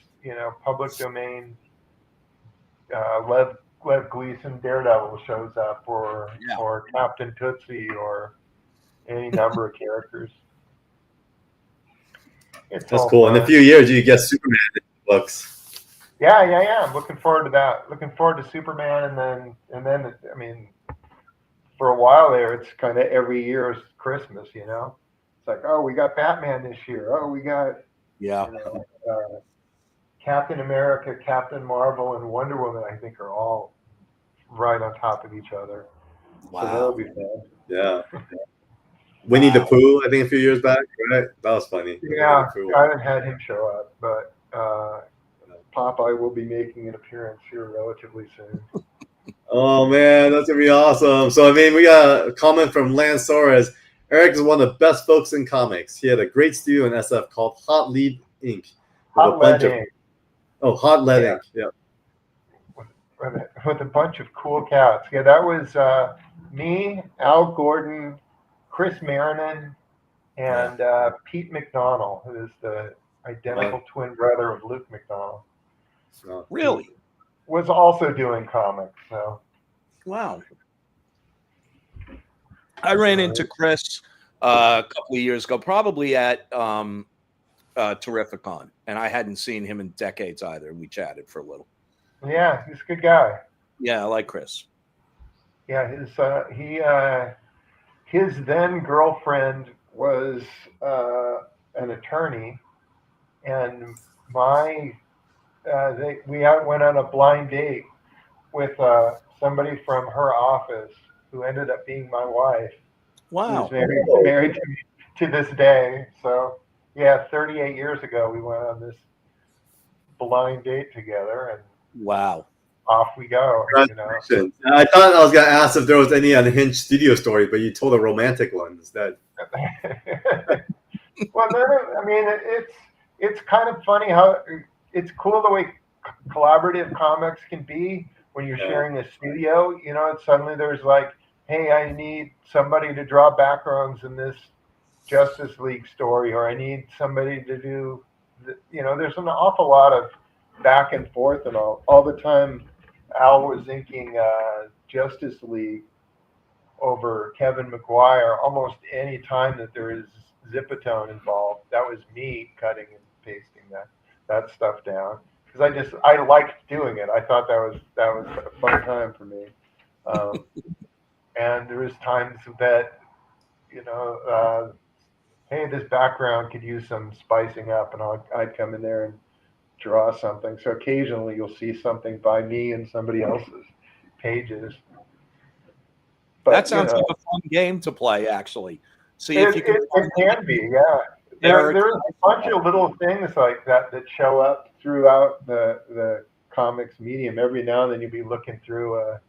public domain, Lev Gleason Daredevil shows up, or Captain Tootsie, or any number of characters. That's cool. Fun. In a few years, you get Superman books. Yeah. I'm looking forward to that. Looking forward to Superman, and then I mean, for a while there, it's kind of every year is Christmas. It's like, oh, we got Batman this year. Oh, we got Captain America, Captain Marvel, and Wonder Woman. I think are all right on top of each other. Wow. So that'll be fun. Yeah. Winnie the Pooh, I think a few years back, right? That was funny. Yeah, I haven't had him show up, but Popeye will be making an appearance here relatively soon. Oh man, that's gonna be awesome. So I mean, we got a comment from Lance Soares. Erik is one of the best folks in comics. He had a great studio in SF called Hot Lead Inc. with a Hot bunch Lead of Hot Lead Yeah, Inc. Yeah. with a bunch of cool cats. Yeah, that was me, Al Gordon, Chris Marinan, and Pete McDonald, who is the identical twin brother of Luke McDonald, who Really? was also doing comics. So Wow. I ran into Chris a couple of years ago, probably at Terrificon, and I hadn't seen him in decades either. And we chatted for a little. yeah, he's a good guy. Yeah, I like Chris. Yeah, his then girlfriend was an attorney, and we went on a blind date with somebody from her office who ended up being my wife, who's Wow. married to me to this day. So yeah, 38 years ago we went on this blind date together, and Wow. off we go. Congratulations. I thought I was gonna ask if there was any Unhinged studio story, but you told a romantic one instead. Well, I mean, it's kind of funny how it's cool the way collaborative comics can be when you're sharing a studio. Suddenly there's like, hey, I need somebody to draw backgrounds in this Justice League story, or I need somebody to do. There's an awful lot of back and forth, and all the time. Al was inking Justice League over Kevin McGuire almost any time that there is Zipatone involved. That was me cutting and pasting that stuff down because I liked doing it. I thought that was a fun time for me. And there was times that hey, this background could use some spicing up, and I'd come in there and draw something. So occasionally you'll see something by me and somebody else's pages. But, that sounds like a fun game to play, actually. See if you can. It can be, yeah. There's a bunch of little things like that show up throughout the comics medium. Every now and then you'll be looking through a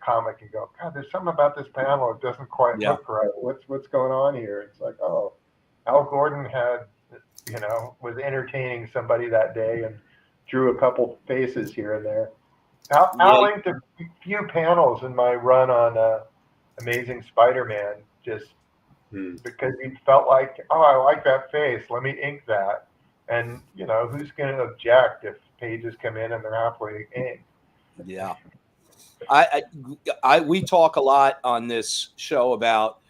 comic and go, God, there's something about this panel. It doesn't quite look right. What's going on here? It's like, oh, Al Gordon was entertaining somebody that day and drew a couple faces here and there. Al linked a few panels in my run on Amazing Spider-Man, just because he felt like, oh, I like that face. Let me ink that. And who's going to object if pages come in and they're halfway inked? Yeah, we talk a lot on this show about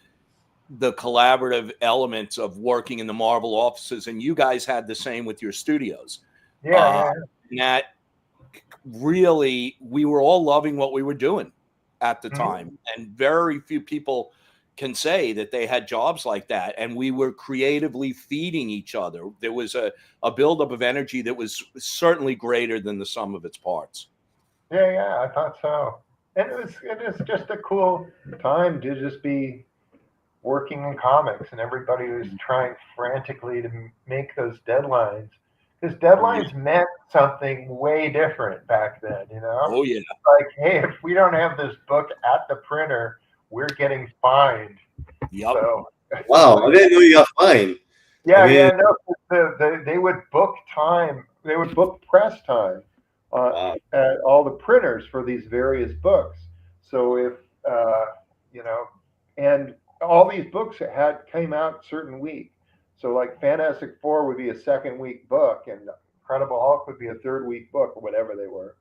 the collaborative elements of working in the Marvel offices, and you guys had the same with your studios. Yeah. That really, we were all loving what we were doing at the time, and very few people can say that they had jobs like that, and we were creatively feeding each other. There was a buildup of energy that was certainly greater than the sum of its parts. Yeah, I thought so. And it is just a cool time to just be working in comics, and everybody was trying frantically to make those deadlines, because deadlines meant something way different back then. Oh yeah. Like, hey, if we don't have this book at the printer, we're getting fined. Yep. So, wow, I didn't know you got fined. Yeah, no, they would book time. They would book press time at all the printers for these various books. So if and all these books came out certain week. So like Fantastic Four would be a second week book, and Incredible Hulk would be a third week book, or whatever they were.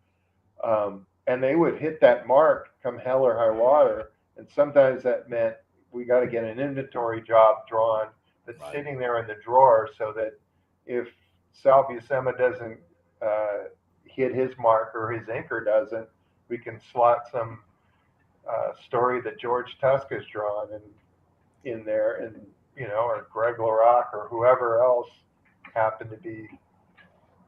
And they would hit that mark come hell or high water. And sometimes that meant we got to get an inventory job drawn that's sitting there in the drawer, so that if Sal Buscema doesn't hit his mark, or his inker doesn't, we can slot some story that George Tusk has drawn in there, and or Greg LaRocque or whoever else happened to be.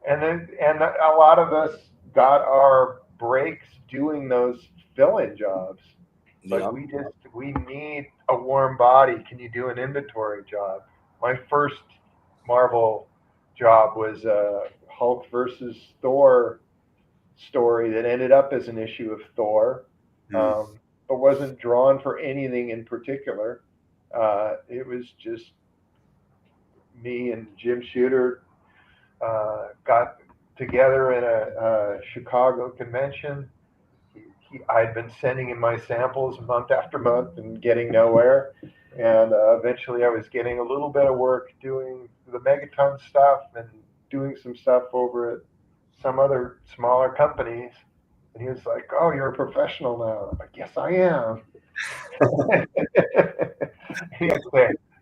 And a lot of us got our breaks doing those fill-in jobs. Like, we need a warm body. Can you do an inventory job? My first Marvel job was Hulk versus Thor story that ended up as an issue of Thor, but wasn't drawn for anything in particular. It was just me and Jim Shooter got together in a Chicago convention. I'd been sending him my samples month after month and getting nowhere. And eventually I was getting a little bit of work doing the Megaton stuff and doing some stuff over at some other smaller companies. And he was like, "Oh, you're a professional now." I'm like, "Yes, I am."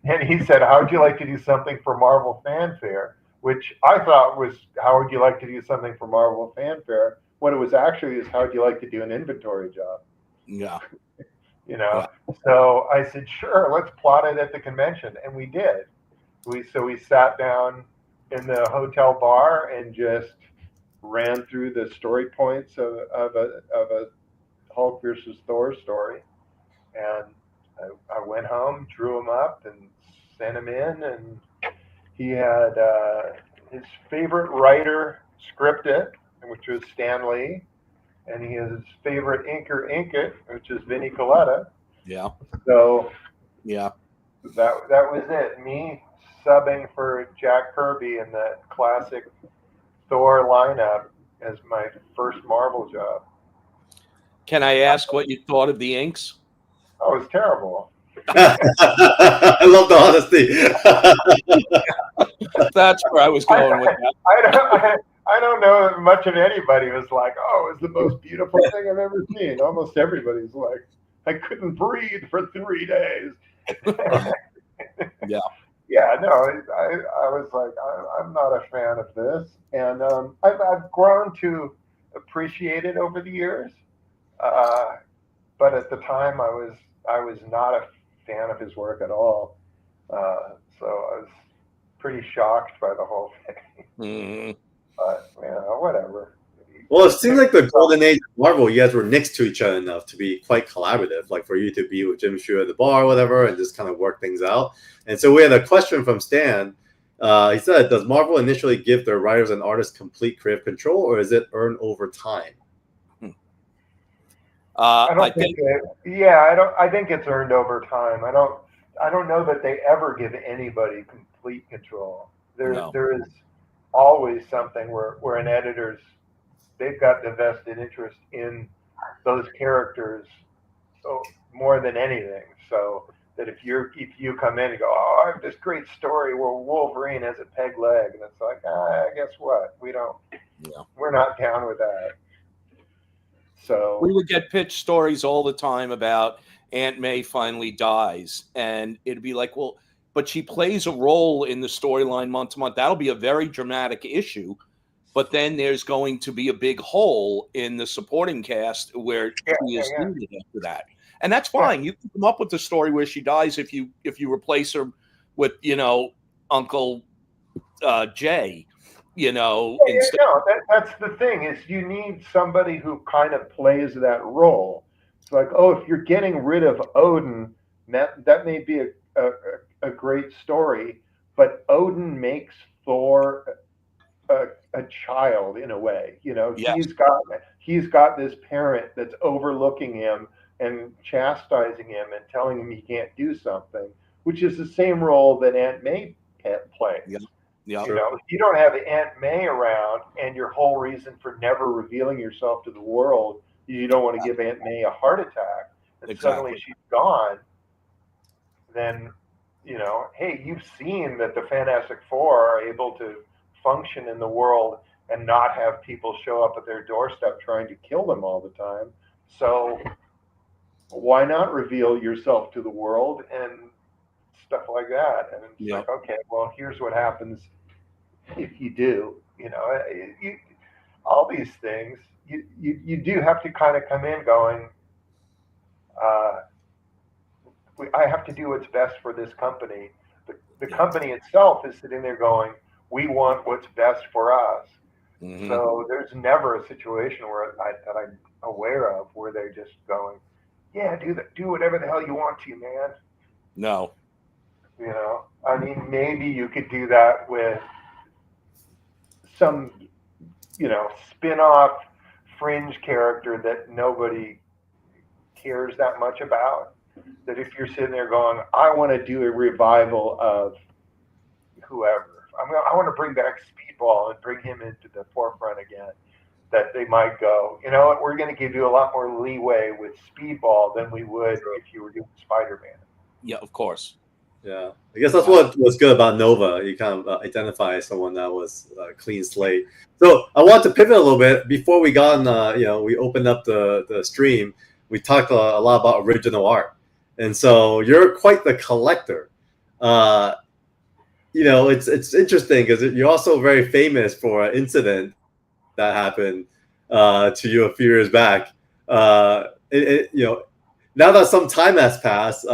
And he said, "How would you like to do something for Marvel Fanfare?" Which I thought was, "How would you like to do something for Marvel Fanfare?" What it was actually is, "How would you like to do an inventory job?" Yeah. You know. So I said, "Sure, let's plot it at the convention," and we did. We sat down in the hotel bar and just ran through the story points of a Hulk versus Thor story, and I went home, drew him up, and sent him in, and he had his favorite writer script it, which was Stan Lee, and his favorite inker ink it, which is Vinnie Coletta. Yeah. So yeah, that was it. Me subbing for Jack Kirby in the classic Thor lineup as my first Marvel job. Can I ask what you thought of the inks? Oh, it was terrible. I love the honesty. That's where I was going with that. I don't know that much of anybody was like, "Oh, it's the most beautiful thing I've ever seen." Almost everybody's like, "I couldn't breathe for 3 days." Yeah. Yeah, no, I was like, I'm not a fan of this, and I've grown to appreciate it over the years, but at the time I was not a fan of his work at all, so I was pretty shocked by the whole thing. Mm-hmm. But whatever. Well, it seems like the golden age of Marvel, you guys were next to each other enough to be quite collaborative, like for you to be with Jim Shooter at the bar or whatever, and just kind of work things out. And so we had a question from Stan. He said, "Does Marvel initially give their writers and artists complete creative control, or is it earned over time?" I think it's earned over time. I don't know that they ever give anybody complete control. There is always something where an editor's, they've got the vested interest in those characters more than anything. So that if you come in and go, "Oh, I have this great story where Wolverine has a peg leg," and it's like, guess what? We're not down with that. So we would get pitched stories all the time about Aunt May finally dies, and it'd be like, well, but she plays a role in the storyline month to month. That'll be a very dramatic issue, but then there's going to be a big hole in the supporting cast where she is needed after that, and that's fine. You can come up with the story where she dies if you replace her with Uncle Jay. That's the thing, is you need somebody who kind of plays that role. It's like, oh, if you're getting rid of Odin, that may be a great story, but Odin makes Thor a child in a way. Yes. He's got this parent that's overlooking him and chastising him and telling him he can't do something, which is the same role that Aunt May plays. Yeah. Yeah. If you don't have Aunt May around, and your whole reason for never revealing yourself to the world, you don't want to give Aunt May a heart attack, and suddenly she's gone, then, hey, you've seen that the Fantastic Four are able to function in the world and not have people show up at their doorstep trying to kill them all the time. So why not reveal yourself to the world and stuff like that? And it's like, okay, well, here's what happens if you do. All these things, you do have to kind of come in going, I have to do what's best for this company. The company itself is sitting there going, we want what's best for us. Mm-hmm. So there's never a situation that I'm aware of where they're just going, yeah, do whatever the hell you want to, man. No. I mean, maybe you could do that with some, spin-off fringe character that nobody cares that much about. That if you're sitting there going, I want to do a revival of whoever, I want to bring back Speedball and bring him into the forefront again, that they might go, you know what, we're going to give you a lot more leeway with Speedball than we would if you were doing Spider-Man. Yeah, of course. Yeah, I guess that's what was good about Nova. You kind of identify someone that was a clean slate. So I want to pivot a little bit before we got on. We opened up the stream. We talked a lot about original art, and so you're quite the collector. It's interesting because you're also very famous for an incident that happened to you a few years back. Now that some time has passed,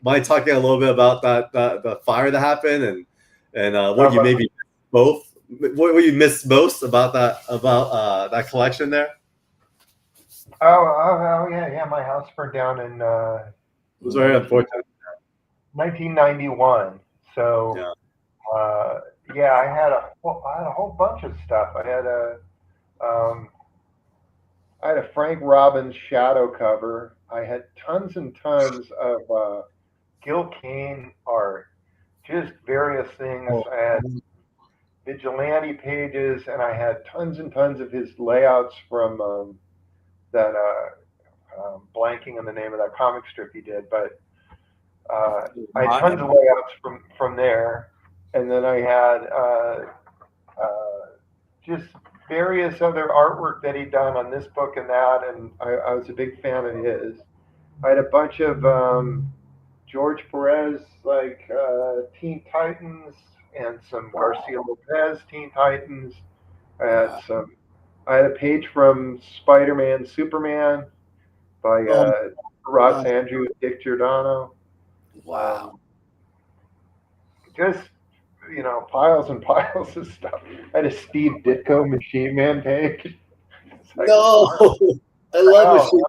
mind talking a little bit about the fire that happened and what you maybe both what you missed most about that collection there? Oh yeah, my house burned down in it was very unfortunate. 1991. So I had a whole bunch of stuff. I had a Frank Robbins shadow cover. I had tons and tons of Gil Kane art, just various things. I had vigilante pages, and I had tons and tons of his layouts from that. Blanking on the name of that comic strip he did, but I had tons of layouts from there, and then I had just various other artwork that he'd done on this book and that, and I was a big fan of his. I had a bunch of George Perez, Teen Titans, and some Garcia Lopez Teen Titans. I had a page from Spider-Man, Superman by Ross Andrews, Dick Giordano. Wow. Just, piles and piles of stuff. I had a Steve Ditko Machine Man page. No, I love Machine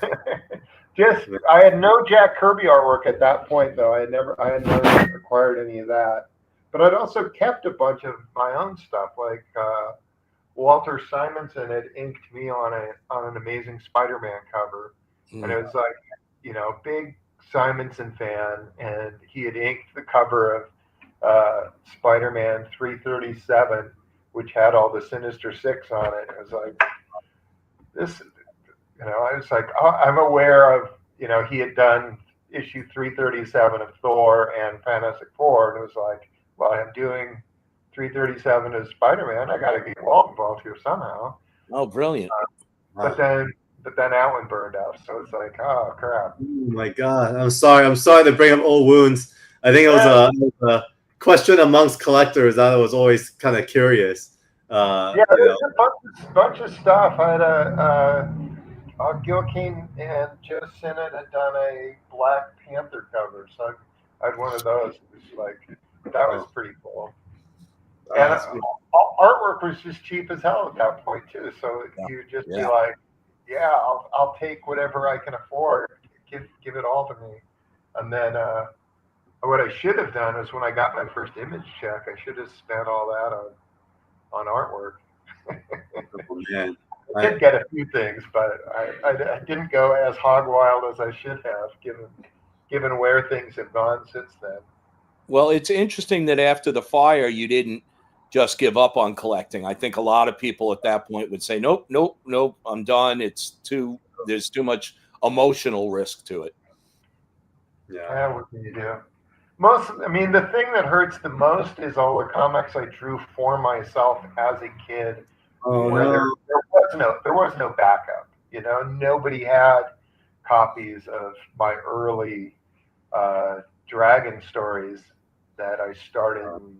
Man. I had no Jack Kirby artwork at that point, though. I had never acquired any of that. But I'd also kept a bunch of my own stuff, like Walter Simonson had inked me on an Amazing Spider-Man cover, and it was big Simonson fan, and he had inked the cover of Spider-Man 337, which had all the Sinister Six on it. It was like this, I was like, I'm aware of, he had done issue 337 of Thor and Fantastic Four, and it was like, well, I'm doing 337 as Spider-Man. I got to get involved here somehow. Oh, brilliant! But then that one burned out, so it's like, oh crap. Oh my God, I'm sorry to bring up old wounds. I think it was a question amongst collectors that I was always kind of curious. There's a bunch of stuff. I had Gil Kane and Joe Sinnott had done a Black Panther cover, so I had one of those. It was that was pretty cool. And artwork was just cheap as hell at that point too. So you would just be like, I'll take whatever I can afford. Give it all to me. And then what I should have done is when I got my first image check, I should have spent all that on artwork. Man. I did get a few things, but I didn't go as hog wild as I should have, given where things have gone since then. Well, it's interesting that after the fire, you didn't just give up on collecting. I think a lot of people at that point would say, nope, I'm done. There's too much emotional risk to it. Yeah, what can you do? The thing that hurts the most is all the comics I drew for myself as a kid. There was no backup. Nobody had copies of my early Dragon stories that I started in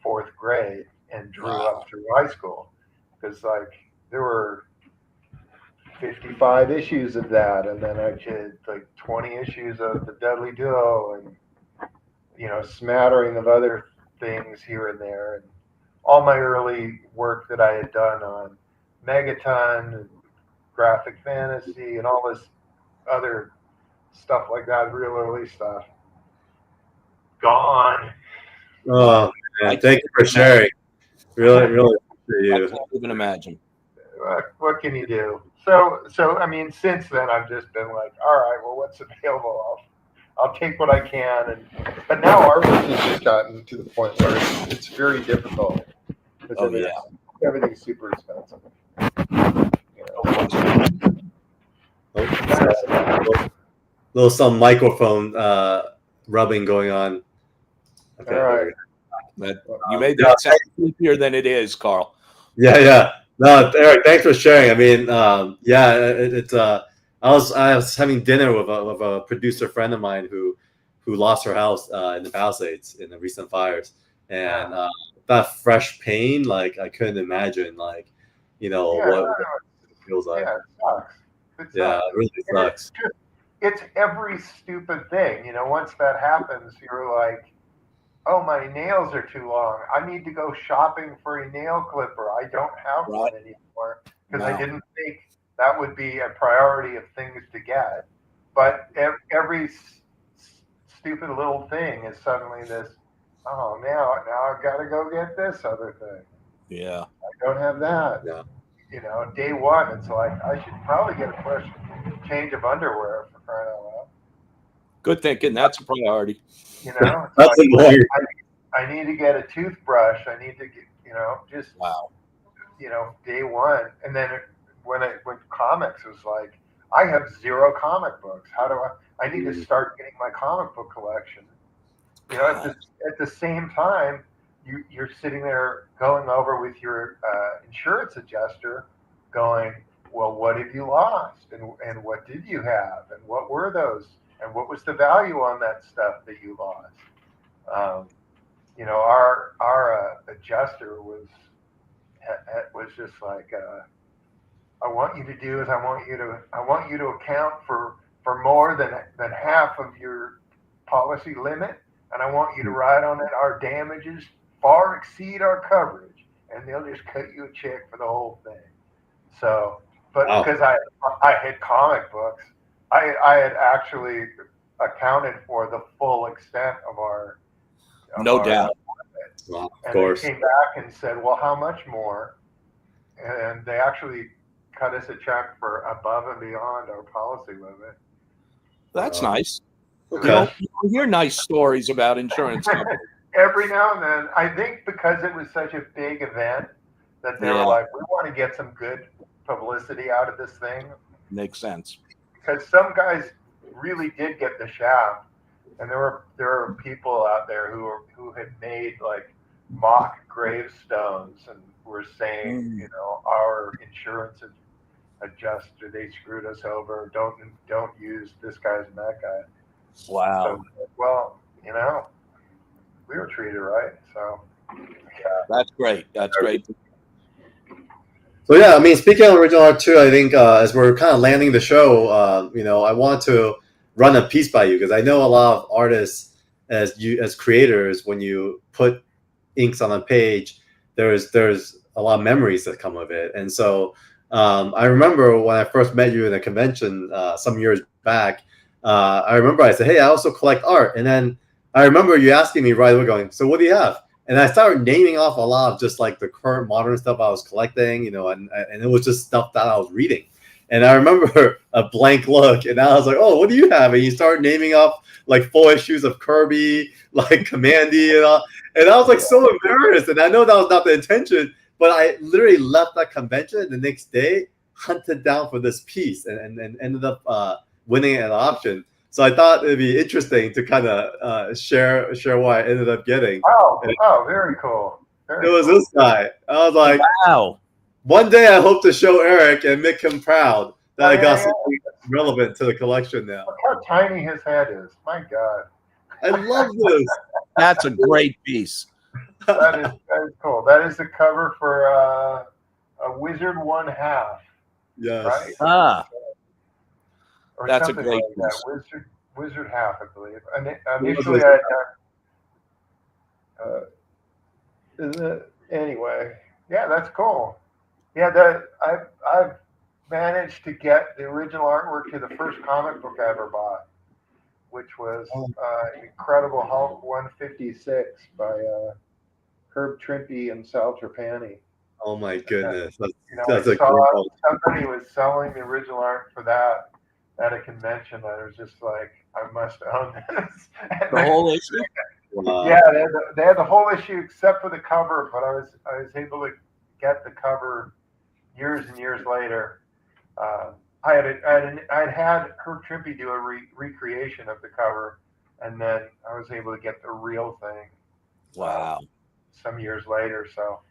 fourth grade and drew up through high school, because there were 55 issues of that, and then I did 20 issues of the Deadly Duo, and smattering of other things here and there, and all my early work that I had done on Megaton and Graphic Fantasy and all this other stuff like that, real early stuff, gone. Oh, man. Thank you for sharing. Really, really appreciate you. I can't even imagine. what can you do? So I mean, since then I've just been like, all right, well, what's available? I'll take what I can, but now artwork has just gotten to the point where it's very difficult because Oh, yeah. everything's super expensive. Little some microphone rubbing going on. Okay, all right. You made that sound creepier than it is, Carl. Yeah. No, Erik, thanks for sharing. I mean, it's I was having dinner with a producer friend of mine who lost her house in the Palisades in the recent fires, and that fresh pain, like I couldn't imagine, like what it feels like. Yeah, it sucks. Yeah, it really sucks. It's every stupid thing. Once that happens, you're like, oh, my nails are too long. I need to go shopping for a nail clipper. I don't have one anymore because I didn't think that would be a priority of things to get. But every stupid little thing is suddenly this, oh, now I've got to go get this other thing. Yeah. I don't have that. Yeah. Day one, it's like, I should probably get a fresh change of underwear for crying out loud. Good thinking. That's a priority. It's That's like, I need to get a toothbrush. I need to get, just wow. Day one, and then when comics was like, I have 0 comic books. How do I need to start getting my comic book collection. At the same time, you're sitting there going over with your insurance adjuster, going, well, what have you lost, and what did you have, and what were those, and what was the value on that stuff that you lost. Our adjuster was just like, I want you to account for more than half of your policy limit, and I want you to write on it, our damages far exceed our coverage, and they'll just cut you a check for the whole thing. So, but because I had comic books, I had actually accounted for the full extent of our no doubt. Well, of and course. they came back and said, well, how much more? And they actually cut us a check for above and beyond our policy limit. That's nice. Okay. You hear nice stories about insurance companies. Every now and then, I think because it was such a big event that they were like, we want to get some good publicity out of this thing. Makes sense. Because some guys really did get the shaft, and there were people out there who had made like mock gravestones and were saying, our insurance adjuster, they screwed us over. Don't use this guy's and that guy. Wow. So, well, we were treated right. So, yeah. That's great. That's great. So yeah, I mean, speaking of original art too, I think as we're kind of landing the show, I want to run a piece by you because I know a lot of artists, as creators, when you put inks on a page, there's a lot of memories that come of it. And so I remember when I first met you in a convention some years back, I remember I said, hey, I also collect art. And then I remember you asking me right away going, so what do you have? And I started naming off a lot of just like the current modern stuff I was collecting, and it was just stuff that I was reading. And I remember a blank look, and I was like, oh, what do you have? And you started naming off like 4 issues of Kirby, like Commandy and all. And I was like so embarrassed. And I know that was not the intention, but I literally left that convention the next day, hunted down for this piece and ended up winning an auction. So I thought it'd be interesting to kind of share what I ended up getting. Oh, very cool. It was this guy. I was like, wow. One day I hope to show Erik and make him proud that I got something relevant to the collection now. Look how tiny his head is. My God. I love this. That's a great piece. That is cool. That is the cover for a Wizard 1/2. Yes. Right? Or that's a something great like piece. that. Wizard 1/2, I believe. And initially, anyway, yeah, that's cool. Yeah, I've managed to get the original artwork to the first comic book I ever bought, which was Incredible Hulk 156 by Herb Trimpe and Sal Trapani. Oh my goodness, You know, that's I a saw great somebody was selling the original art for that at a convention. I was just like, I must own this. And The whole issue. Wow. yeah, they had the whole issue except for the cover, but I was able to get the cover years and years later. I had Herb Trimpe do a recreation of the cover, and then I was able to get the real thing. Wow. Some years later, so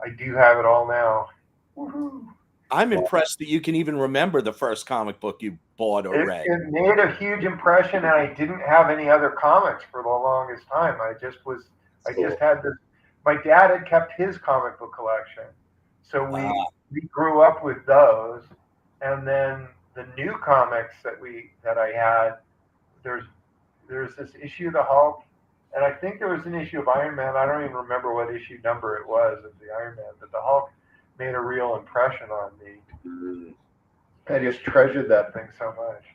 I do have it all now. Woohoo. I'm impressed that you can even remember the first comic book you bought or read. It made a huge impression, and I didn't have any other comics for the longest time. I just had this. My dad had kept his comic book collection, so we grew up with those. And then the new comics that I had, there's this issue of the Hulk, and I think there was an issue of Iron Man. I don't even remember what issue number it was of the Iron Man, but the Hulk made a real impression on me. I just treasured that thing so much.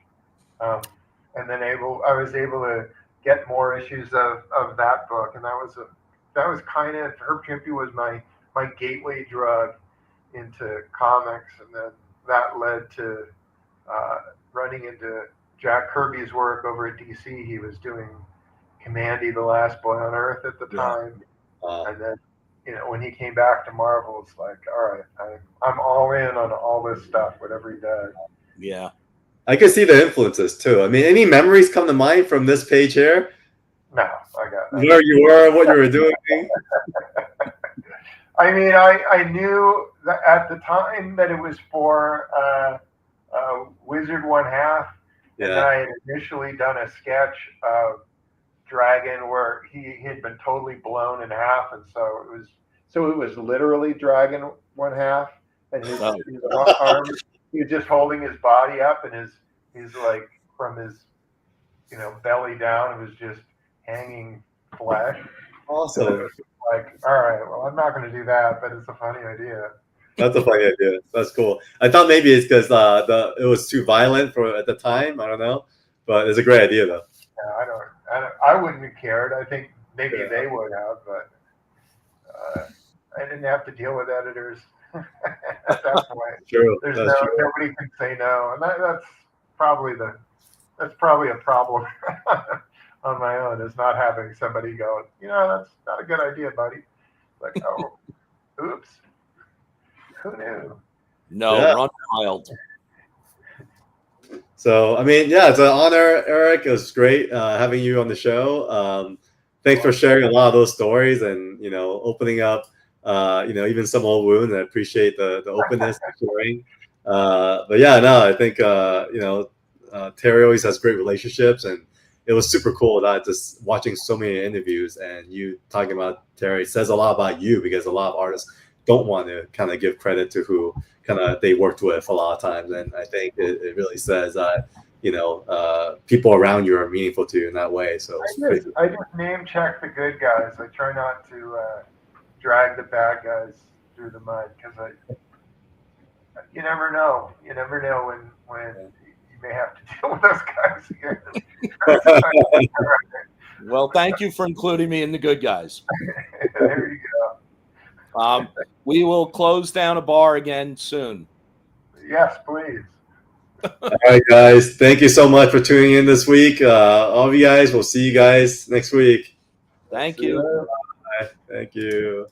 And then I was able to get more issues of that book, and that was kind of, Herb Trimpe was my gateway drug into comics, and then that led to running into Jack Kirby's work over at DC. He was doing Commandy, the Last Boy on Earth at the time, and then when he came back to Marvel, it's like, all right, I'm all in on all this stuff, whatever he does. Yeah, I can see the influences too. I mean, any memories come to mind from this page here? No, I got that. Where you were, what you were doing. I mean, I knew that at the time that it was for Wizard One Half, and I had initially done a sketch of Dragon where he had been totally blown in half, and so it was literally Dragon One Half, and his arm, he was just holding his body up, and he's like from his belly down, it was just hanging flesh. Awesome. So it was like, all right, well, I'm not going to do that, but it's a funny idea. That's a funny idea. That's cool. I thought maybe it's because it was too violent for at the time. I don't know, but it's a great idea though. Yeah, I wouldn't have cared. I think maybe they would have, but I didn't have to deal with editors at that point. True. There's nobody can say no, and that's probably a problem on my own, is not having somebody go, that's not a good idea, buddy. Like, oh, oops, who knew? No, run wild. So, I mean, it's an honor, Erik. It was great having you on the show. Thanks for sharing a lot of those stories and, opening up, even some old wounds. I appreciate the openness and sharing. But I think, Terry always has great relationships, and it was super cool that just watching so many interviews and you talking about Terry says a lot about you, because a lot of artists don't want to kind of give credit to who kind of they worked with a lot of times. And I think it really says that, people around you are meaningful to you in that way. So I just name check the good guys. I try not to drag the bad guys through the mud, because you never know. You never know when you may have to deal with those guys again. Well, thank you for including me in the good guys. There you go. We will close down a bar again soon. Yes, please. All right, guys. Thank you so much for tuning in this week. All of you guys, we'll see you guys next week. Thank you. Bye. Thank you.